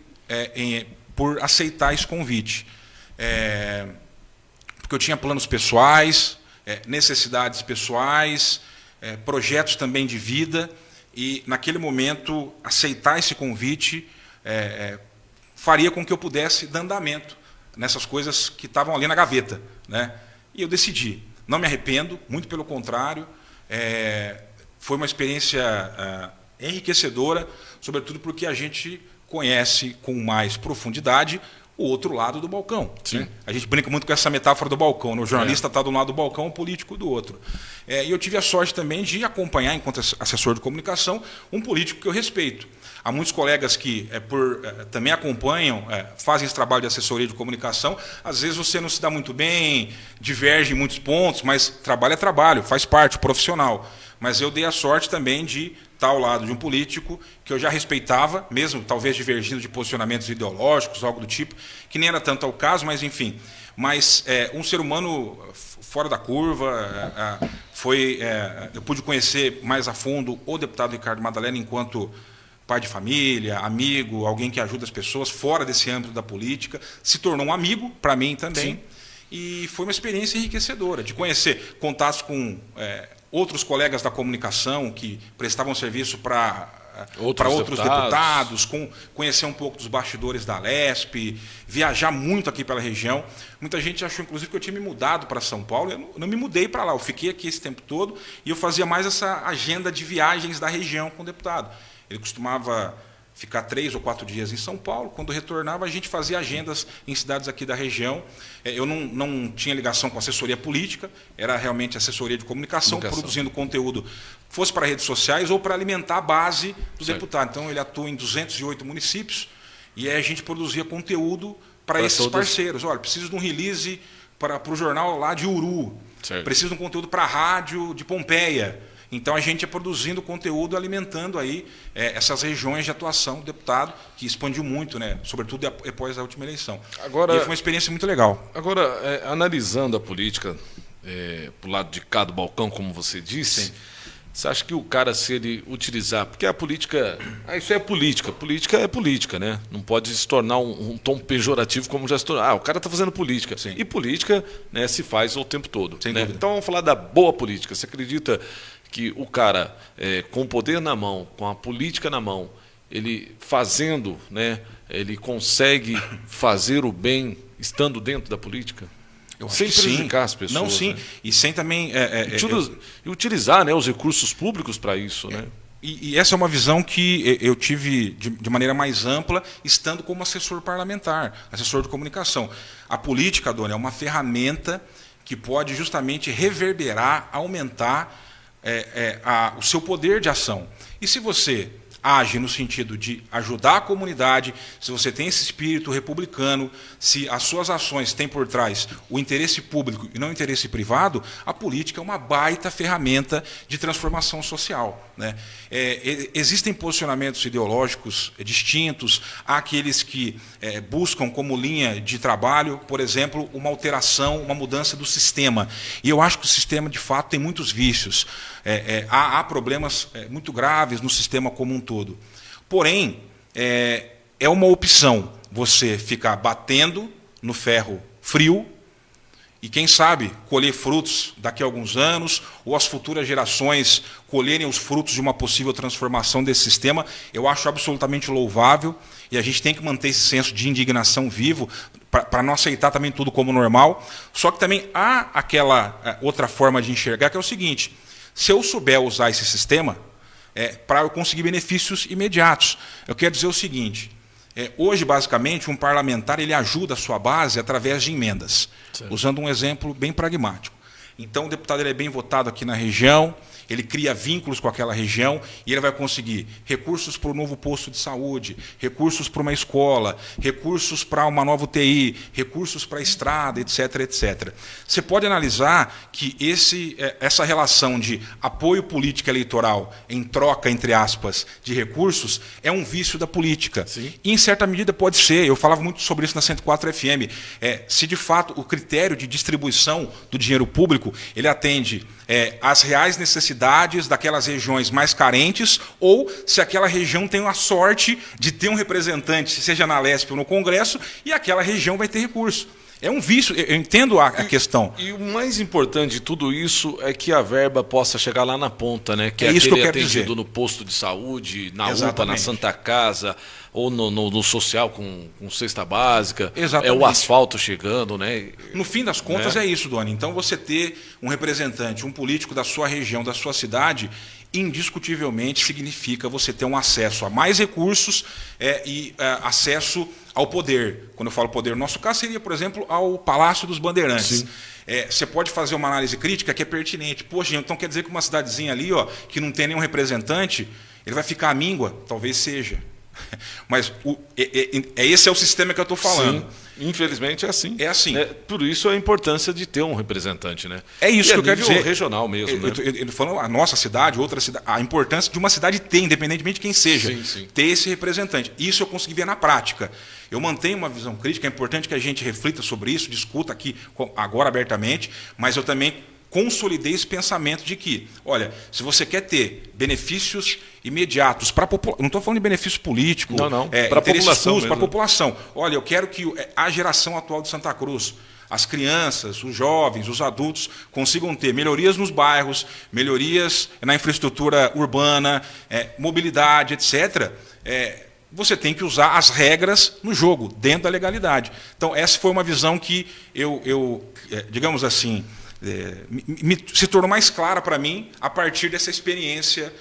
por aceitar esse convite. Porque eu tinha planos pessoais, necessidades pessoais, projetos também de vida, e naquele momento aceitar esse convite faria com que eu pudesse dar andamento nessas coisas que estavam ali na gaveta, né? E eu decidi. Não me arrependo, muito pelo contrário. Foi uma experiência enriquecedora, sobretudo porque a gente conhece com mais profundidade o outro lado do balcão. Né? A gente brinca muito com essa metáfora do balcão, né? O jornalista está de um lado do balcão, o político do outro. E eu tive a sorte também de acompanhar, enquanto assessor de comunicação, um político que eu respeito. Há muitos colegas que também acompanham, fazem esse trabalho de assessoria de comunicação. Às vezes você não se dá muito bem, diverge em muitos pontos, mas trabalho é trabalho, faz parte, profissional. Mas eu dei a sorte também de estar ao lado de um político que eu já respeitava, mesmo talvez divergindo de posicionamentos ideológicos, algo do tipo, que nem era tanto ao caso, mas enfim. Mas um ser humano fora da curva, eu pude conhecer mais a fundo o deputado Ricardo Madalena enquanto pai de família, amigo, alguém que ajuda as pessoas fora desse âmbito da política, se tornou um amigo para mim também. Sim. E foi uma experiência enriquecedora de conhecer contatos com outros colegas da comunicação que prestavam serviço para outros deputados, conhecer um pouco dos bastidores da Alesp, viajar muito aqui pela região. Muita gente achou, inclusive, que eu tinha me mudado para São Paulo. Eu não me mudei para lá, eu fiquei aqui esse tempo todo e eu fazia mais essa agenda de viagens da região com o deputado. Ele costumava ficar 3 ou 4 dias em São Paulo. Quando retornava, a gente fazia agendas em cidades aqui da região. Eu não tinha ligação com assessoria política, era realmente assessoria de comunicação, produzindo conteúdo, fosse para redes sociais ou para alimentar a base do deputado. Então, ele atua em 208 municípios e aí a gente produzia conteúdo para esses parceiros. Olha, preciso de um release para o jornal lá de Uru. Certo. Precisa de um conteúdo para a rádio de Pompeia. Então a gente é produzindo conteúdo, alimentando aí essas regiões de atuação do deputado, que expandiu muito, né? Sobretudo depois da última eleição. Agora, e foi uma experiência muito legal. Agora, analisando a política pro lado de cá do balcão, como você disse, você acha que o cara, se ele utilizar... Porque a política... isso é política. Política é política, né? Não pode se tornar um tom pejorativo como já se tornou. O cara está fazendo política. Sim. E política, né, se faz o tempo todo. Sem né? dúvida. Então vamos falar da boa política. Você acredita que o cara, com o poder na mão, com a política na mão, ele fazendo, né, ele consegue fazer o bem estando dentro da política? Eu acho Sem que prejudicar sim. as pessoas. Não, sim. Né? E sem também... E utilizar, né, os recursos públicos para isso. Né? E essa é uma visão que eu tive de maneira mais ampla, estando como assessor parlamentar, assessor de comunicação. A política, Dona, é uma ferramenta que pode justamente reverberar, aumentar o seu poder de ação. E se você age no sentido de ajudar a comunidade, se você tem esse espírito republicano, se as suas ações têm por trás o interesse público e não o interesse privado, a política é uma baita ferramenta de transformação social. Né? Existem posicionamentos ideológicos distintos, há aqueles que buscam como linha de trabalho, por exemplo, uma alteração, uma mudança do sistema. E eu acho que o sistema, de fato, tem muitos vícios. Há problemas muito graves no sistema como um todo. Porém, é uma opção você ficar batendo no ferro frio e, quem sabe, colher frutos daqui a alguns anos, ou as futuras gerações colherem os frutos de uma possível transformação desse sistema. Eu acho absolutamente louvável, e a gente tem que manter esse senso de indignação vivo para não aceitar também tudo como normal. Só que também há aquela outra forma de enxergar, que é o seguinte: se eu souber usar esse sistema para eu conseguir benefícios imediatos. Eu quero dizer o seguinte: hoje, basicamente, um parlamentar ele ajuda a sua base através de emendas, usando um exemplo bem pragmático. Então, o deputado ele é bem votado aqui na região, ele cria vínculos com aquela região e ele vai conseguir recursos para o novo posto de saúde, recursos para uma escola, recursos para uma nova UTI, recursos para a estrada, etc, etc. Você pode analisar que essa relação de apoio político eleitoral em troca, entre aspas, de recursos, é um vício da política. Sim. E, em certa medida, pode ser. Eu falava muito sobre isso na 104 FM. Se, de fato, o critério de distribuição do dinheiro público ele atende às reais necessidades daquelas regiões mais carentes, ou se aquela região tem a sorte de ter um representante, seja na Lesp ou no Congresso, e aquela região vai ter recurso. É um vício, eu entendo a questão. E o mais importante de tudo isso é que a verba possa chegar lá na ponta, né? Que é isso que eu aquele quero atendido dizer. no posto de saúde, na UPA, na Exatamente. Santa Casa, ou no social com cesta básica. Exatamente. É o asfalto chegando, né? No fim das contas é isso, Doni. Então você ter um representante, um político da sua região, da sua cidade, indiscutivelmente significa você ter um acesso a mais recursos e acesso ao poder. Quando eu falo poder, no nosso caso seria, por exemplo, ao Palácio dos Bandeirantes. Sim. Você pode fazer uma análise crítica que é pertinente. Poxa, então quer dizer que uma cidadezinha ali, ó, que não tem nenhum representante, ele vai ficar à míngua? Talvez seja. Mas esse é o sistema que eu estou falando. Sim, infelizmente é assim. É assim. Por isso a importância de ter um representante, né? É isso que eu quero dizer. Regional mesmo, né? Ele falou a nossa cidade, outra cidade, a importância de uma cidade ter, independentemente de quem seja, Sim. ter esse representante. Isso eu consegui ver na prática. Eu mantenho uma visão crítica, é importante que a gente reflita sobre isso, discuta aqui agora abertamente, mas eu também consolidei esse pensamento de que, olha, se você quer ter benefícios imediatos para a população, não estou falando de benefício político, não, para a população, para a população. Olha, eu quero que a geração atual de Santa Cruz, as crianças, os jovens, os adultos consigam ter melhorias nos bairros, melhorias na infraestrutura urbana, mobilidade, etc. Você tem que usar as regras no jogo, dentro da legalidade. Então, essa foi uma visão que eu digamos assim, se tornou mais clara para mim a partir dessa experiência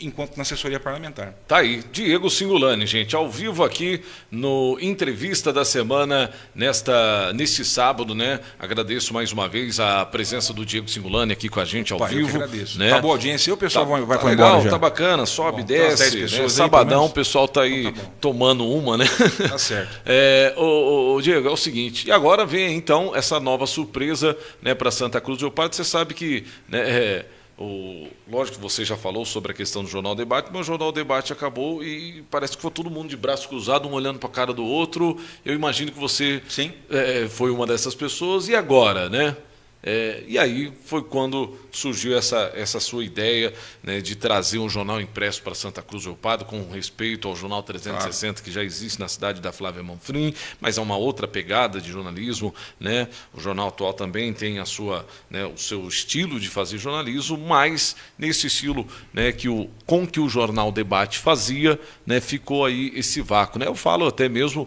enquanto na assessoria parlamentar. Tá aí, Diego Cingolani, gente, ao vivo aqui no Entrevista da Semana, neste sábado, né? Agradeço mais uma vez a presença do Diego Cingolani aqui com a gente ao vivo. Eu que agradeço. Né? Tá boa audiência, o pessoal vai legal, embora já. Tá bacana, sobe, bom, desce, né? Sabadão, o pessoal tá aí tomando uma, né? Tá certo. O Diego, é o seguinte, e agora vem então essa nova surpresa, né, para Santa Cruz do Rio Pardo. Você sabe que, né, lógico que você já falou sobre a questão do Jornal Debate, mas o Jornal Debate acabou e parece que foi todo mundo de braço cruzado, um olhando para a cara do outro. Eu imagino que você foi uma dessas pessoas. E agora, né? E aí foi quando surgiu essa sua ideia, né, de trazer um jornal impresso para Santa Cruz do Rio Pardo, com respeito ao Jornal 360, que já existe na cidade da Flávia Manfrim, mas é uma outra pegada de jornalismo, né? O jornal atual também tem o seu estilo de fazer jornalismo, mas nesse estilo, né, com que o Jornal Debate fazia, né, ficou aí esse vácuo, né? Eu falo até mesmo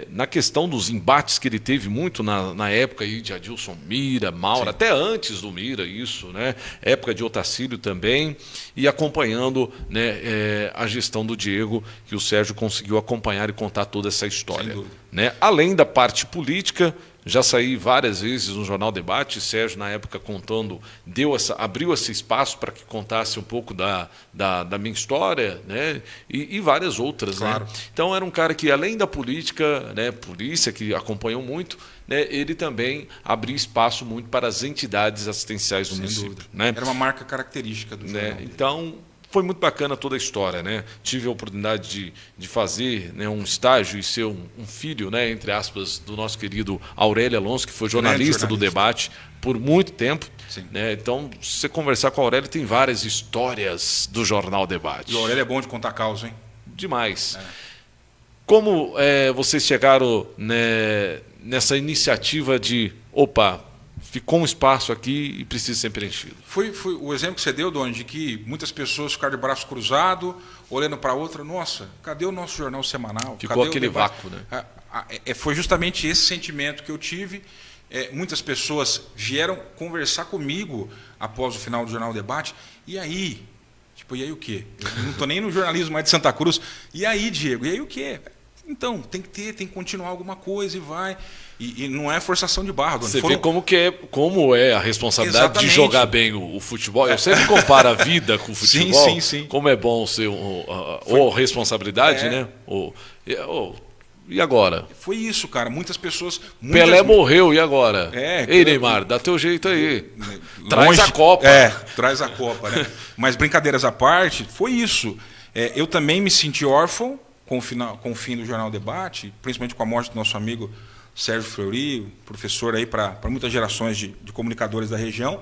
na questão dos embates que ele teve muito na época aí de Adilson Mira, Maura, até antes do Mira, isso, né? Época de Otacílio também, e acompanhando, né, a gestão do Diego, que o Sérgio conseguiu acompanhar e contar toda essa história. Né? Além da parte política, já saí várias vezes no Jornal Debate, Sérgio, na época, contando, abriu esse espaço para que contasse um pouco da minha história, né? E várias outras. Claro. Né? Então, era um cara que, além da política, né, polícia, que acompanhou muito, né, ele também abria espaço muito para as entidades assistenciais do município. Né? Era uma marca característica do jornal. Então, foi muito bacana toda a história, né? Tive a oportunidade de fazer, né, um estágio e ser um filho, né, entre aspas, do nosso querido Aurélio Alonso, que foi jornalista do Debate por muito tempo. Né? Então, se você conversar com o Aurélio, tem várias histórias do Jornal Debate. E o Aurélio é bom de contar causa, hein? Demais. Como vocês chegaram, né, nessa iniciativa de, ficou um espaço aqui e precisa ser preenchido? Foi o exemplo que você deu, Doni, de que muitas pessoas ficaram de braço cruzado, olhando para outra, nossa, cadê o nosso jornal semanal? Ficou aquele vácuo, né? Foi justamente esse sentimento que eu tive. Muitas pessoas vieram conversar comigo após o final do Jornal Debate. E aí? Tipo, e aí o quê? Eu não estou nem no jornalismo mais de Santa Cruz. E aí, Diego? E aí o quê? Então, tem que continuar alguma coisa e vai. E não é forçação de barra, Doni. Você vê como é a responsabilidade Exatamente. De jogar bem o futebol. Eu sempre comparo a vida com o futebol. Sim. Como é bom ser ou responsabilidade, né? E agora? Foi isso, cara. Muitas pessoas... Pelé morreu, e agora? Ei, Neymar, dá teu jeito aí. Traz a Copa. Traz a Copa, né? Mas brincadeiras à parte, foi isso. Eu também me senti órfão com o fim do Jornal Debate, principalmente com a morte do nosso amigo Sérgio Fleury, professor aí para muitas gerações de comunicadores da região.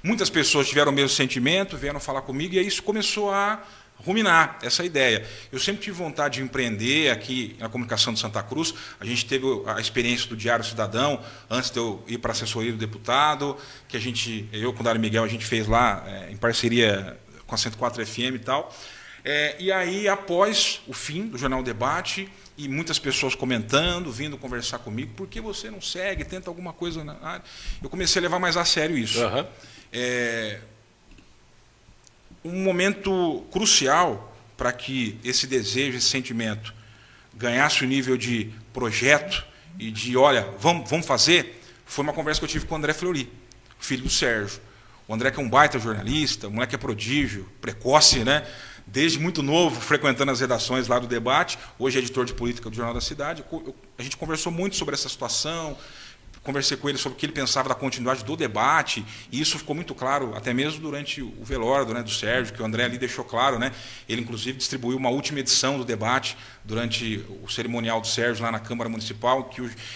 Muitas pessoas tiveram o mesmo sentimento, vieram falar comigo, e aí isso começou a ruminar essa ideia. Eu sempre tive vontade de empreender aqui na comunicação de Santa Cruz. A gente teve a experiência do Diário Cidadão, antes de eu ir para a assessoria do deputado, que eu com o Dário Miguel, a gente fez lá em parceria com a 104 FM e tal. E aí, após o fim do Jornal Debate, e muitas pessoas comentando, vindo conversar comigo, por que você não segue, tenta alguma coisa na área? Eu comecei a levar mais a sério isso. Uhum. Um momento crucial para que esse desejo, esse sentimento ganhasse o nível de projeto e de, olha, vamos fazer, foi uma conversa que eu tive com o André Fleury, filho do Sérgio. O André, que é um baita jornalista, o moleque é prodígio, precoce, né? Desde muito novo, frequentando as redações lá do Debate, hoje é editor de política do Jornal da Cidade. A gente conversou muito sobre essa situação, conversei com ele sobre o que ele pensava da continuidade do debate, e isso ficou muito claro, até mesmo durante o velório, né, do Sérgio, que o André ali deixou claro, né? Ele, inclusive, distribuiu uma última edição do debate durante o cerimonial do Sérgio lá na Câmara Municipal,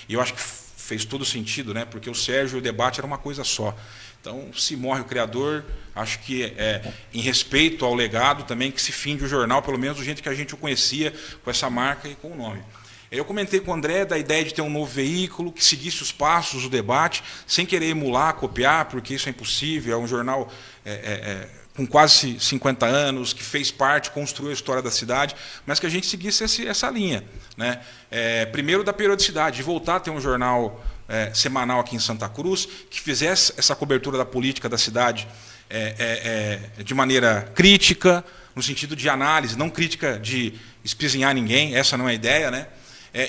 e eu acho que fez todo sentido, né? Porque o Sérgio e o debate era uma coisa só. Então, se morre o criador, acho que em respeito ao legado também que se finde o jornal, pelo menos do jeito que a gente o conhecia, com essa marca e com o nome. Eu comentei com o André da ideia de ter um novo veículo que seguisse os passos do debate, sem querer emular, copiar, porque isso é impossível, é um jornal com quase 50 anos, que fez parte, construiu a história da cidade, mas que a gente seguisse essa linha, né? Primeiro da periodicidade, de voltar a ter um jornal semanal aqui em Santa Cruz, que fizesse essa cobertura da política da cidade de maneira crítica, no sentido de análise, não crítica de espizinhar ninguém, essa não é a ideia, né?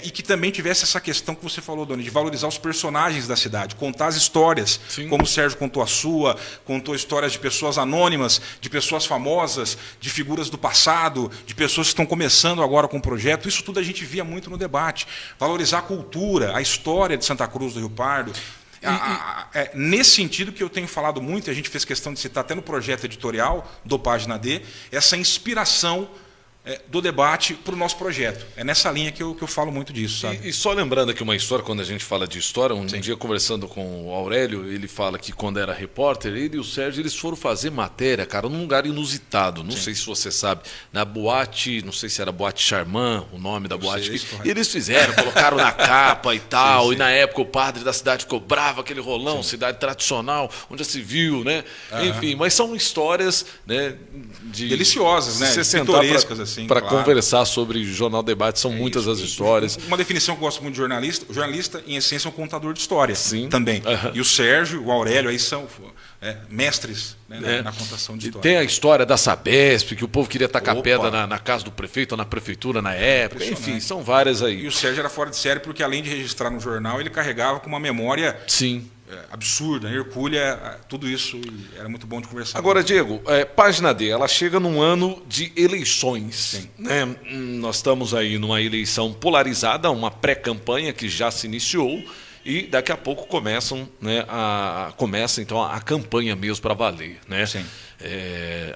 E que também tivesse essa questão que você falou, Doni, de valorizar os personagens da cidade, contar as histórias, Sim. como o Sérgio contou a sua, contou histórias de pessoas anônimas, de pessoas famosas, de figuras do passado, de pessoas que estão começando agora com o projeto. Isso tudo a gente via muito no debate. Valorizar a cultura, a história de Santa Cruz do Rio Pardo. Nesse sentido que eu tenho falado muito, e a gente fez questão de citar até no projeto editorial do Página D, essa inspiração do debate para o nosso projeto. É nessa linha que eu falo muito disso, sabe? E só lembrando aqui uma história, quando a gente fala de história, um dia conversando com o Aurélio, ele fala que quando era repórter, ele e o Sérgio, eles foram fazer matéria, cara, num lugar inusitado, não sei se você sabe, na boate, não sei se era Boate Charmant, o nome da boate, e eles fizeram, colocaram na capa e tal, sim. E na época o padre da cidade ficou bravo, aquele rolão, sim. Cidade tradicional, onde já se viu, né? Enfim, mas são histórias, né, deliciosas, né? Pitorescas, assim. Para conversar sobre Jornal Debate, são muitas as histórias. Uma definição que eu gosto muito de jornalista, o jornalista, em essência, é um contador de história. Sim. Também. E o Sérgio, o Aurélio, aí são mestres, né, na contação de história. Tem a história da Sabesp, que o povo queria tacar pedra na casa do prefeito ou na prefeitura na época. Enfim, são várias aí. E o Sérgio era fora de série porque, além de registrar no jornal, ele carregava com uma memória... Sim. Absurda, hercúlea, tudo isso, era muito bom de conversar. Agora, Diego, Página D, ela chega num ano de eleições. Sim. Né? Nós estamos aí numa eleição polarizada, uma pré-campanha que já se iniciou e daqui a pouco começa então a campanha mesmo para valer. Né? Sim.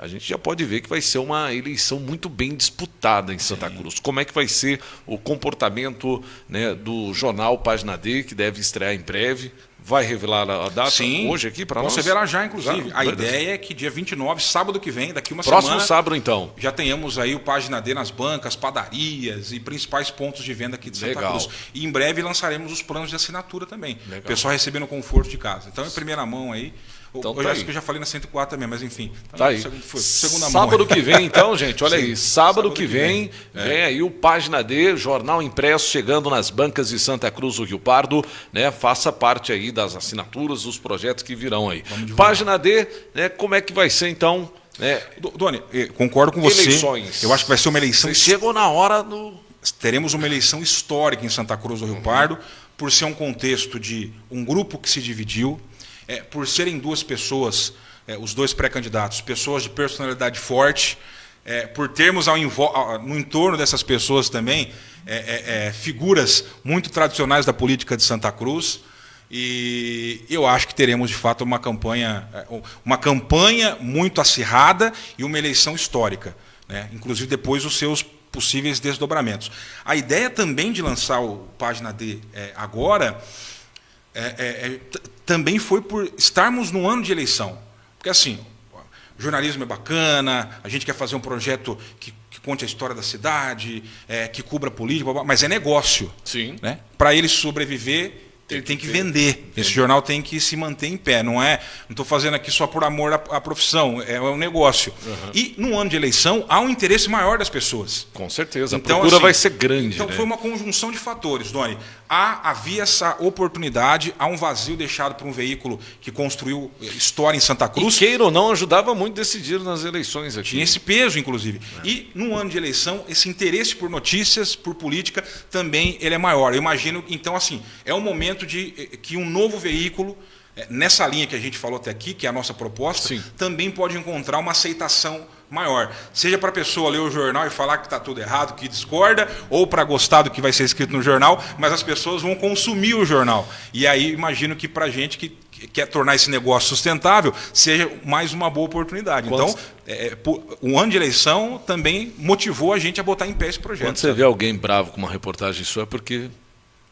A gente já pode ver que vai ser uma eleição muito bem disputada em Santa Cruz. Como é que vai ser o comportamento, né, do jornal Página D, que deve estrear em breve? Vai revelar a data hoje aqui para nós? Posso revelar já, inclusive. A ideia é que dia 29, sábado que vem, daqui uma Próximo semana... sábado, então. Já tenhamos aí o Página D nas bancas, padarias e principais pontos de venda aqui de Santa Cruz. E em breve lançaremos os planos de assinatura também. Legal. O pessoal recebendo o conforto de casa. Então, em primeira mão aí... Então, acho que eu já falei na 104 também, mas enfim. Tá aí. Segunda sábado mão. Que vem, então, gente, olha aí. Sábado que vem, vem aí o Página D, jornal impresso, chegando nas bancas de Santa Cruz do Rio Pardo, né? Faça parte aí das assinaturas, dos projetos que virão aí. Página D, né? Como é que vai ser, então? Doni, concordo com você. Eleições. Eu acho que vai ser uma eleição... Chegou na hora do... Teremos uma eleição histórica em Santa Cruz do Rio Pardo, por ser um contexto de um grupo que se dividiu, por serem duas pessoas, os dois pré-candidatos, pessoas de personalidade forte, por termos no entorno dessas pessoas também figuras muito tradicionais da política de Santa Cruz, e eu acho que teremos de fato uma campanha muito acirrada e uma eleição histórica, né? Inclusive depois os seus possíveis desdobramentos. A ideia também de lançar o Página D agora também foi por estarmos no ano de eleição. Porque assim, o jornalismo é bacana, a gente quer fazer um projeto que conte a história da cidade, que cubra política, mas é negócio. Sim. Né? Para ele sobreviver, ele tem que vender. Esse jornal tem que se manter em pé. Não estou fazendo aqui só por amor à profissão, é um negócio. E no ano de eleição há um interesse maior das pessoas. Com certeza, então, a procura vai ser grande. Então foi uma conjunção de fatores, Doni. Havia essa oportunidade, há um vazio deixado por um veículo que construiu história em Santa Cruz. E queira ou não, ajudava muito a decidir nas eleições aqui. Tinha esse peso, inclusive. E no ano de eleição, esse interesse por notícias, por política, também ele é maior. Eu imagino, então, assim, é um momento de que um novo veículo, nessa linha que a gente falou até aqui, que é a nossa proposta, Sim. também pode encontrar uma aceitação maior. Seja para a pessoa ler o jornal e falar que está tudo errado, que discorda, ou para gostar do que vai ser escrito no jornal, mas as pessoas vão consumir o jornal. E aí imagino que para a gente que quer tornar esse negócio sustentável, seja mais uma boa oportunidade. Então, o ano de eleição também motivou a gente a botar em pé esse projeto. Quando você vê alguém bravo com uma reportagem sua, é porque...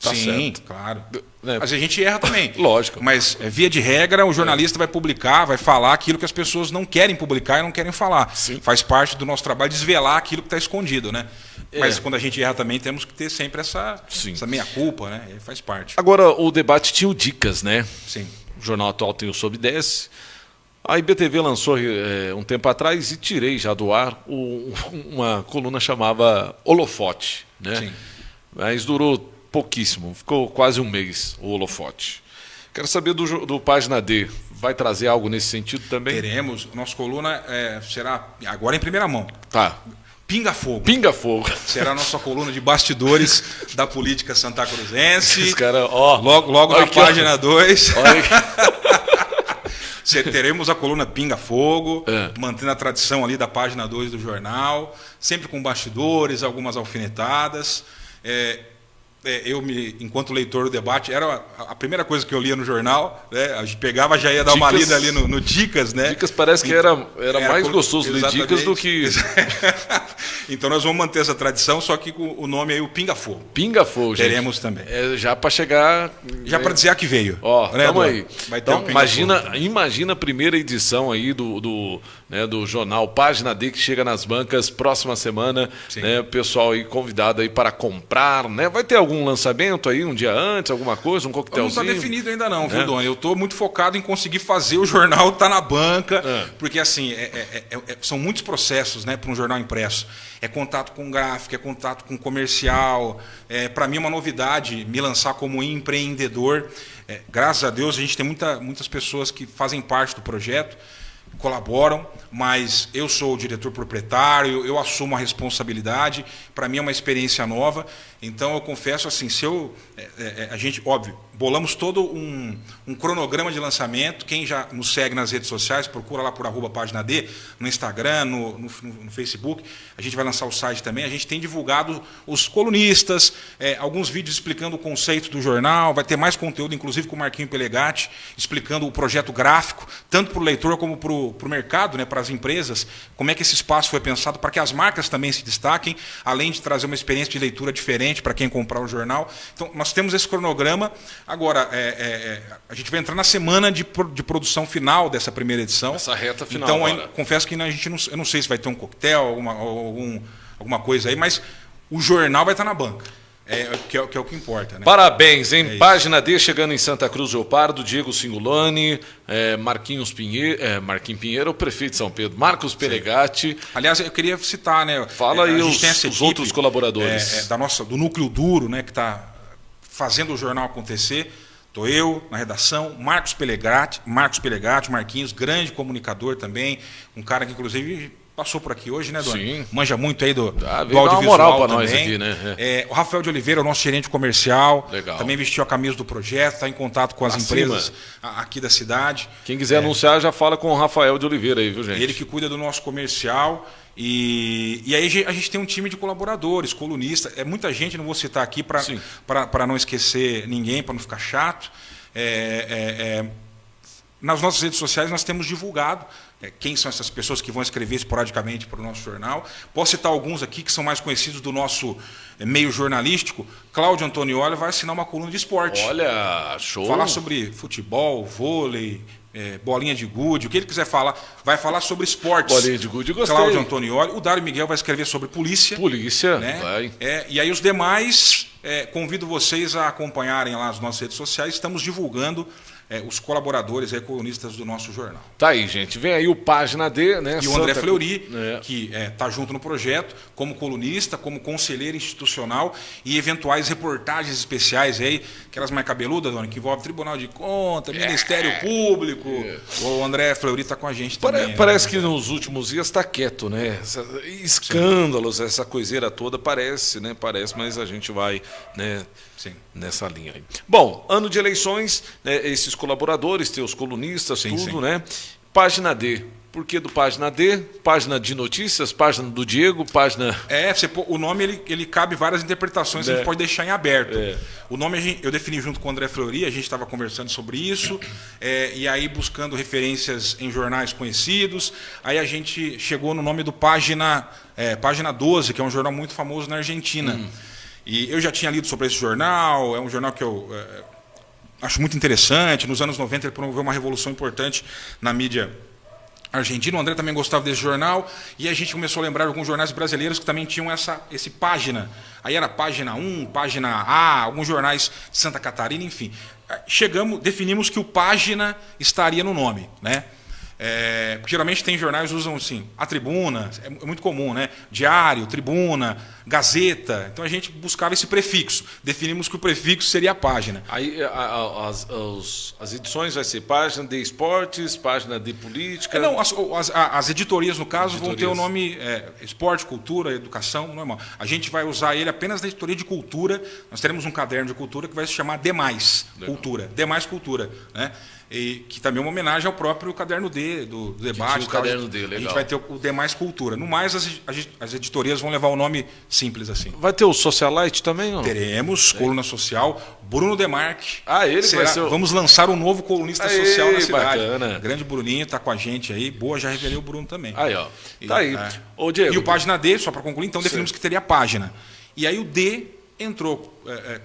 Tá Sim, certo. Claro. Mas a gente erra também. Lógico. Mas, via de regra, o jornalista vai publicar, vai falar aquilo que as pessoas não querem publicar e não querem falar. Sim. Faz parte do nosso trabalho desvelar aquilo que está escondido, né? Mas quando a gente erra também, temos que ter sempre essa meia-culpa, né? Faz parte. Agora, o debate tinha o Dicas, né? Sim. O Jornal Atual tem o Sob 10. A IBTV lançou um tempo atrás e tirei já do ar uma coluna chamava Holofote, né? Sim. Mas durou pouquíssimo, ficou quase um mês o Holofote. Quero saber do Página D, vai trazer algo nesse sentido também? Teremos, nossa coluna será agora em primeira mão. Tá. Pinga Fogo. Pinga Fogo. Será a nossa coluna de bastidores da política santacruzense. Esses caras, ó. Logo na página 2. Olha aqui. Teremos a coluna Pinga Fogo, mantendo a tradição ali da página 2 do jornal, sempre com bastidores, algumas alfinetadas. Enquanto leitor do debate, era a primeira coisa que eu lia no jornal, né? A gente pegava, já ia dar uma lida ali no Dicas, né? Dicas parece que era mais gostoso ler Dicas do que... Então nós vamos manter essa tradição, só que com o nome aí, o Pinga Fogo. Pinga Fogo, gente. Teremos também. Já para chegar... Já para dizer a que veio. Ó, né, tamo aí. Vai ter então, imagina a primeira edição aí do jornal Página D, que chega nas bancas próxima semana, né? O pessoal aí convidado aí para comprar, né? Vai ter algum lançamento aí um dia antes, alguma coisa, um coquetelzinho? Não está definido ainda não, viu, Doni? Eu estou muito focado em conseguir fazer o jornal estar na banca, porque assim, são muitos processos, né, para um jornal impresso. É contato com gráfico, é contato com comercial. Para mim é uma novidade me lançar como empreendedor. Graças a Deus a gente tem muitas pessoas que fazem parte do projeto, colaboram, mas eu sou o diretor proprietário, eu assumo a responsabilidade, para mim é uma experiência nova, então eu confesso assim, a gente, óbvio, bolamos todo um cronograma de lançamento, quem já nos segue nas redes sociais, procura lá por @Página D, no Instagram, no Facebook, a gente vai lançar o site também, a gente tem divulgado os colunistas, alguns vídeos explicando o conceito do jornal, vai ter mais conteúdo, inclusive com o Marquinho Pelegatti, explicando o projeto gráfico, tanto para o leitor como para o mercado, né, para as empresas, como é que esse espaço foi pensado para que as marcas também se destaquem, além de trazer uma experiência de leitura diferente para quem comprar o jornal. Então, nós temos esse cronograma. Agora, a gente vai entrar na semana de produção final dessa primeira edição. Essa reta final. Então, confesso que eu não sei se vai ter um coquetel, alguma coisa aí, mas o jornal vai estar na banca. Que é o que importa, né? Parabéns, hein? Página D chegando em Santa Cruz do Pardo, Diego Singolani, Marquinhos Pinheiro, o prefeito de São Pedro, Marcos Pelegatti. Aliás, eu queria citar, né? Fala aí os outros colaboradores. Do núcleo duro, né? Que está fazendo o jornal acontecer. Estou eu na redação, Marcos Pelegatti, Marquinhos, grande comunicador também, um cara que inclusive passou por aqui hoje, né, Dona? Sim. Manja muito aí do audiovisual uma moral para nós aqui, né? O Rafael de Oliveira, o nosso gerente comercial. Legal. Também vestiu a camisa do projeto, está em contato com as empresas aqui da cidade. Quem quiser anunciar, já fala com o Rafael de Oliveira aí, viu, gente? Ele que cuida do nosso comercial. E aí a gente tem um time de colaboradores, colunistas. É muita gente, não vou citar aqui para não esquecer ninguém, para não ficar chato. Nas nossas redes sociais nós temos divulgado quem são essas pessoas que vão escrever esporadicamente para o nosso jornal. Posso citar alguns aqui que são mais conhecidos do nosso meio jornalístico. Cláudio Antonioli vai assinar uma coluna de esporte. Olha, show! Falar sobre futebol, vôlei, bolinha de gude, o que ele quiser falar. Vai falar sobre esportes. Bolinha de gude, gostei. Cláudio Antonioli. O Dário Miguel vai escrever sobre polícia. Polícia, né? Vai. E aí os demais, convido vocês a acompanharem lá as nossas redes sociais. Estamos divulgando os colaboradores, colunistas do nosso jornal. Tá aí, gente. Vem aí o Página D, né? E o André Fleury, que está junto no projeto, como colunista, como conselheiro institucional e eventuais reportagens especiais aí, aquelas mais cabeludas, Dona, que envolvem Tribunal de Contas, Ministério Público. O André Fleury está com a gente também. Parece que nos últimos dias está quieto, né? Escândalos, essa coiseira toda parece, né? Parece, mas a gente vai, né? Sim. Nessa linha aí. Bom, ano de eleições, né, esses colaboradores, teus colunistas, tudo, né? Página D. Por que do Página D? Página de notícias, página do Diego, página... O nome ele cabe várias interpretações, a gente pode deixar em aberto. O nome eu defini junto com o André Fleury, a gente estava conversando sobre isso, e aí buscando referências em jornais conhecidos, aí a gente chegou no nome do Página 12, que é um jornal muito famoso na Argentina. E eu já tinha lido sobre esse jornal, é um jornal que eu acho muito interessante. Nos anos 90 ele promoveu uma revolução importante na mídia argentina. O André também gostava desse jornal, e a gente começou a lembrar de alguns jornais brasileiros que também tinham esse página. Aí era Página 1, Página A, alguns jornais de Santa Catarina, enfim. Definimos que o Página estaria no nome, né? Geralmente tem jornais que usam assim, a Tribuna, é muito comum, né? Diário, Tribuna, Gazeta. Então a gente buscava esse prefixo. Definimos que o prefixo seria a página. Aí as edições vai ser página de esportes, página de política. Não, as editorias, no caso, vão ter o nome esporte, cultura, educação, normal. A gente vai usar ele apenas na editoria de cultura. Nós teremos um caderno de cultura que vai se chamar Demais Cultura. Demais Cultura, né? E que também é uma homenagem ao próprio caderno D do debate. O caderno D, legal. A gente vai ter o Demais Cultura. No mais, as editorias vão levar o nome simples assim. Vai ter o Socialite também? Ou não? Teremos, coluna social, Bruno Demarque. Ele vai ser Vamos lançar um novo colunista social na cidade. Bacana. Grande Bruninho está com a gente aí. Boa, já revelei o Bruno também. Aí, ó. Tá aí. Ô, Diego. E o página D, só para concluir, então definimos que teria a página. E aí o D entrou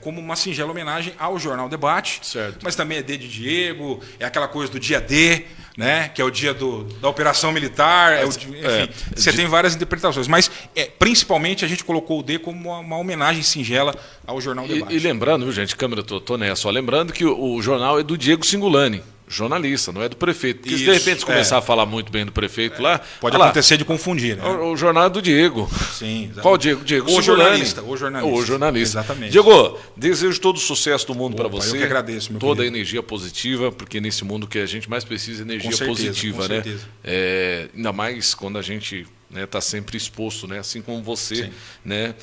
como uma singela homenagem ao Jornal Debate, certo. Mas também é D de Diego, é aquela coisa do dia D, né, que é o dia da operação militar, enfim, você tem várias interpretações, mas principalmente a gente colocou o D como uma homenagem singela ao Jornal Debate. E lembrando, viu, gente, câmera, tô nessa, só lembrando que o jornal é do Diego Singolani, jornalista, não é do prefeito. Porque se de repente começar a falar muito bem do prefeito lá... Pode acontecer de confundir, né? O jornal é do Diego. Sim, exatamente. Qual Diego? Diego o Singolani. jornalista. O jornalista. Exatamente. Diego, desejo todo o sucesso do mundo para você. Eu que agradeço, meu toda querido. a energia positiva, porque nesse mundo que a gente mais precisa é energia positiva, com né? certeza. Ainda mais quando a gente está sempre exposto, né? Assim como você, sim. né?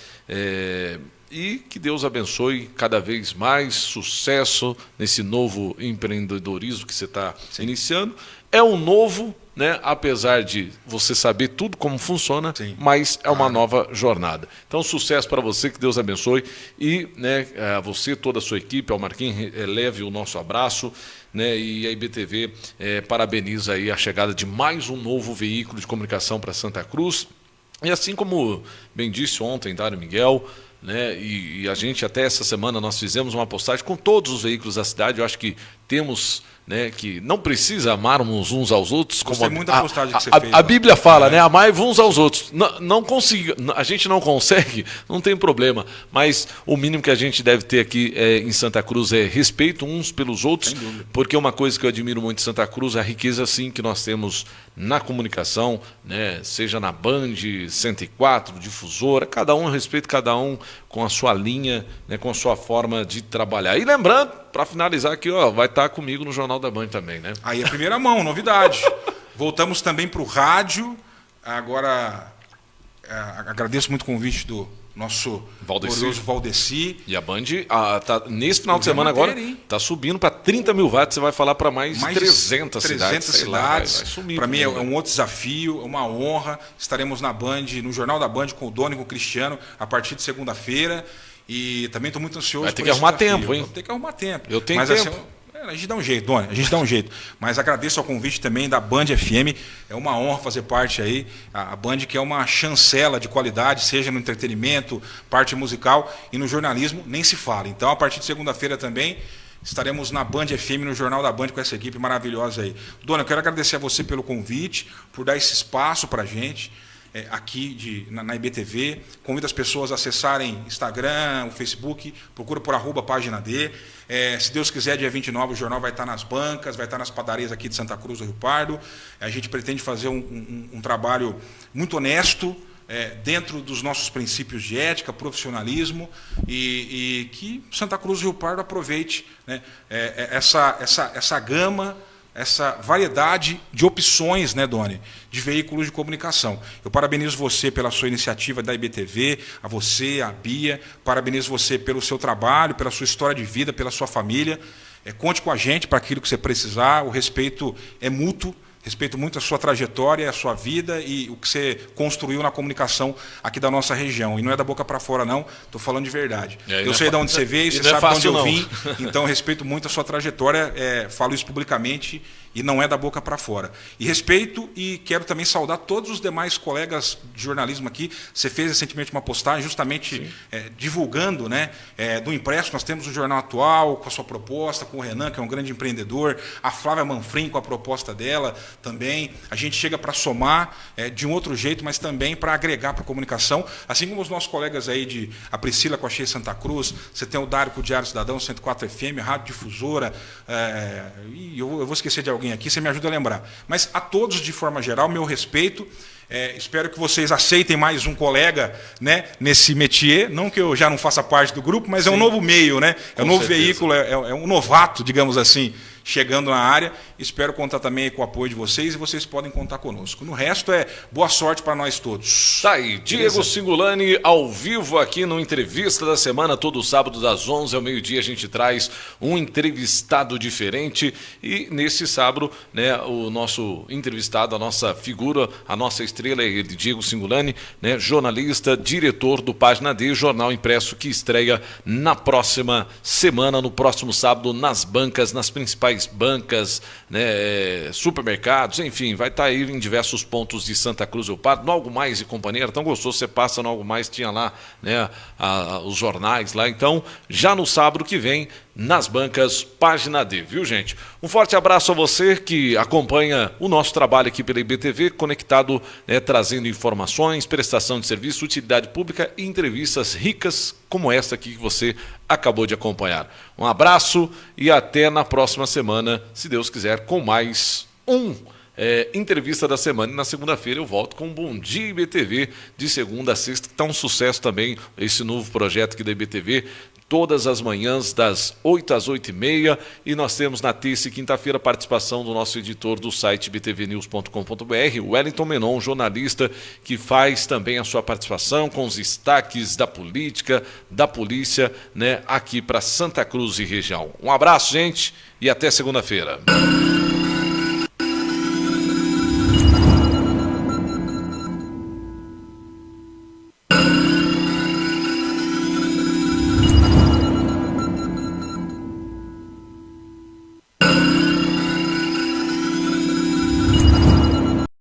E que Deus abençoe cada vez mais sucesso nesse novo empreendedorismo que você está iniciando. É um novo, né? Apesar de você saber tudo como funciona, sim, mas é uma nova jornada. Então, sucesso para você, que Deus abençoe. E, né, a você, toda a sua equipe, ao Marquinhos, leve o nosso abraço. Né, e a IBTV parabeniza aí a chegada de mais um novo veículo de comunicação para Santa Cruz. E assim como bem disse ontem Dário Miguel, né, e a gente até essa semana nós fizemos uma postagem com todos os veículos da cidade. Eu acho que temos, né, que não precisa amarmos uns aos outros. Gostei muito da postagem que você fez. A Bíblia fala, né, amai uns aos outros. Não consiga, a gente não consegue, não tem problema, mas o mínimo que a gente deve ter aqui em Santa Cruz é respeito uns pelos outros, porque uma coisa que eu admiro muito em Santa Cruz é a riqueza sim que nós temos na comunicação, né, seja na Band 104, difusora, cada um respeita cada um com a sua linha, né, com a sua forma de trabalhar. E lembrando, para finalizar aqui, ó, vai estar comigo no Jornal da Band também, né? Aí é primeira mão, novidade. Voltamos também para o rádio. Agora, agradeço muito o convite do nosso glorioso Valdeci. E a Band, nesse final de semana agora, está subindo para 30 mil watts. Você vai falar para mais de 300 cidades. Para mim é um outro desafio, é uma honra. Estaremos na Band, no Jornal da Band, com o Doni e com o Cristiano, a partir de segunda-feira. E também estou muito ansioso. Vai ter que arrumar tempo, hein? Vou ter que arrumar tempo. Eu tenho mas, tempo. Assim, a gente dá um jeito, Doni, a gente dá um jeito. Mas agradeço ao convite também da Band FM. É uma honra fazer parte aí. A Band, que é uma chancela de qualidade, seja no entretenimento, parte musical e no jornalismo, nem se fala. Então, a partir de segunda-feira também, estaremos na Band FM, no Jornal da Band, com essa equipe maravilhosa aí. Dona, eu quero agradecer a você pelo convite, por dar esse espaço para a gente. Aqui na IBTV, convido as pessoas a acessarem Instagram, o Facebook, procura por @página D. Se Deus quiser, dia 29 o jornal vai estar nas bancas, vai estar nas padarias aqui de Santa Cruz do Rio Pardo. A gente pretende fazer um trabalho muito honesto, dentro dos nossos princípios de ética, profissionalismo, e que Santa Cruz do Rio Pardo aproveite, né, essa gama, essa variedade de opções, né, Doni, de veículos de comunicação. Eu parabenizo você pela sua iniciativa da IBTV, a você, a Bia, parabenizo você pelo seu trabalho, pela sua história de vida, pela sua família. Conte com a gente para aquilo que você precisar, o respeito é mútuo. Respeito muito a sua trajetória, a sua vida e o que você construiu na comunicação aqui da nossa região. E não é da boca para fora, não. Estou falando de verdade. Eu sei de onde você veio, você sabe de onde eu vim. Então, respeito muito a sua trajetória. Falo isso publicamente e não é da boca para fora. E respeito e quero também saudar todos os demais colegas de jornalismo aqui. Você fez recentemente uma postagem justamente divulgando, né, do impresso. Nós temos o Jornal Atual com a sua proposta, com o Renan, que é um grande empreendedor, a Flávia Manfrim com a proposta dela também. A gente chega para somar de um outro jeito, mas também para agregar para a comunicação, assim como os nossos colegas aí, a Priscila com a Cheia Santa Cruz, você tem o Dário com o Diário Cidadão, 104 FM, Rádio Difusora, e eu vou esquecer de alguém alguém aqui, você me ajuda a lembrar. Mas a todos, de forma geral, meu respeito. Espero que vocês aceitem mais um colega, né, nesse métier. Não que eu já não faça parte do grupo, mas Sim. É um novo meio, né? É um novo veículo, é um novato, digamos assim, chegando na área. Espero contar também com o apoio de vocês e vocês podem contar conosco. No resto, boa sorte para nós todos. Tá aí, Diego Cingolani ao vivo aqui no Entrevista da Semana, todo sábado das 11 ao meio-dia a gente traz um entrevistado diferente e nesse sábado, né, o nosso entrevistado, a nossa figura, a nossa estrela é ele, Diego Cingolani, né, jornalista, diretor do Página D, jornal impresso que estreia na próxima semana, no próximo sábado, nas bancas, nas principais bancas, né, supermercados, enfim, vai estar aí em diversos pontos de Santa Cruz do Pardo, no Algo Mais e companhia, era tão gostoso, você passa no Algo Mais, tinha lá, né, os jornais lá, então, já no sábado que vem, nas bancas Página D, viu, gente? Um forte abraço a você que acompanha o nosso trabalho aqui pela IBTV, conectado, né, trazendo informações, prestação de serviço, utilidade pública e entrevistas ricas como esta aqui que você acabou de acompanhar. Um abraço e até na próxima semana, se Deus quiser, com mais entrevista da semana. E na segunda-feira eu volto com um Bom Dia IBTV, de segunda a sexta, que está um sucesso também, esse novo projeto aqui da IBTV, todas as manhãs, das 8 às 8h30, e nós temos na terça e quinta-feira a participação do nosso editor do site btvnews.com.br, Wellington Menon, jornalista, que faz também a sua participação com os destaques da política, da polícia, né, aqui para Santa Cruz e região. Um abraço, gente, e até segunda-feira.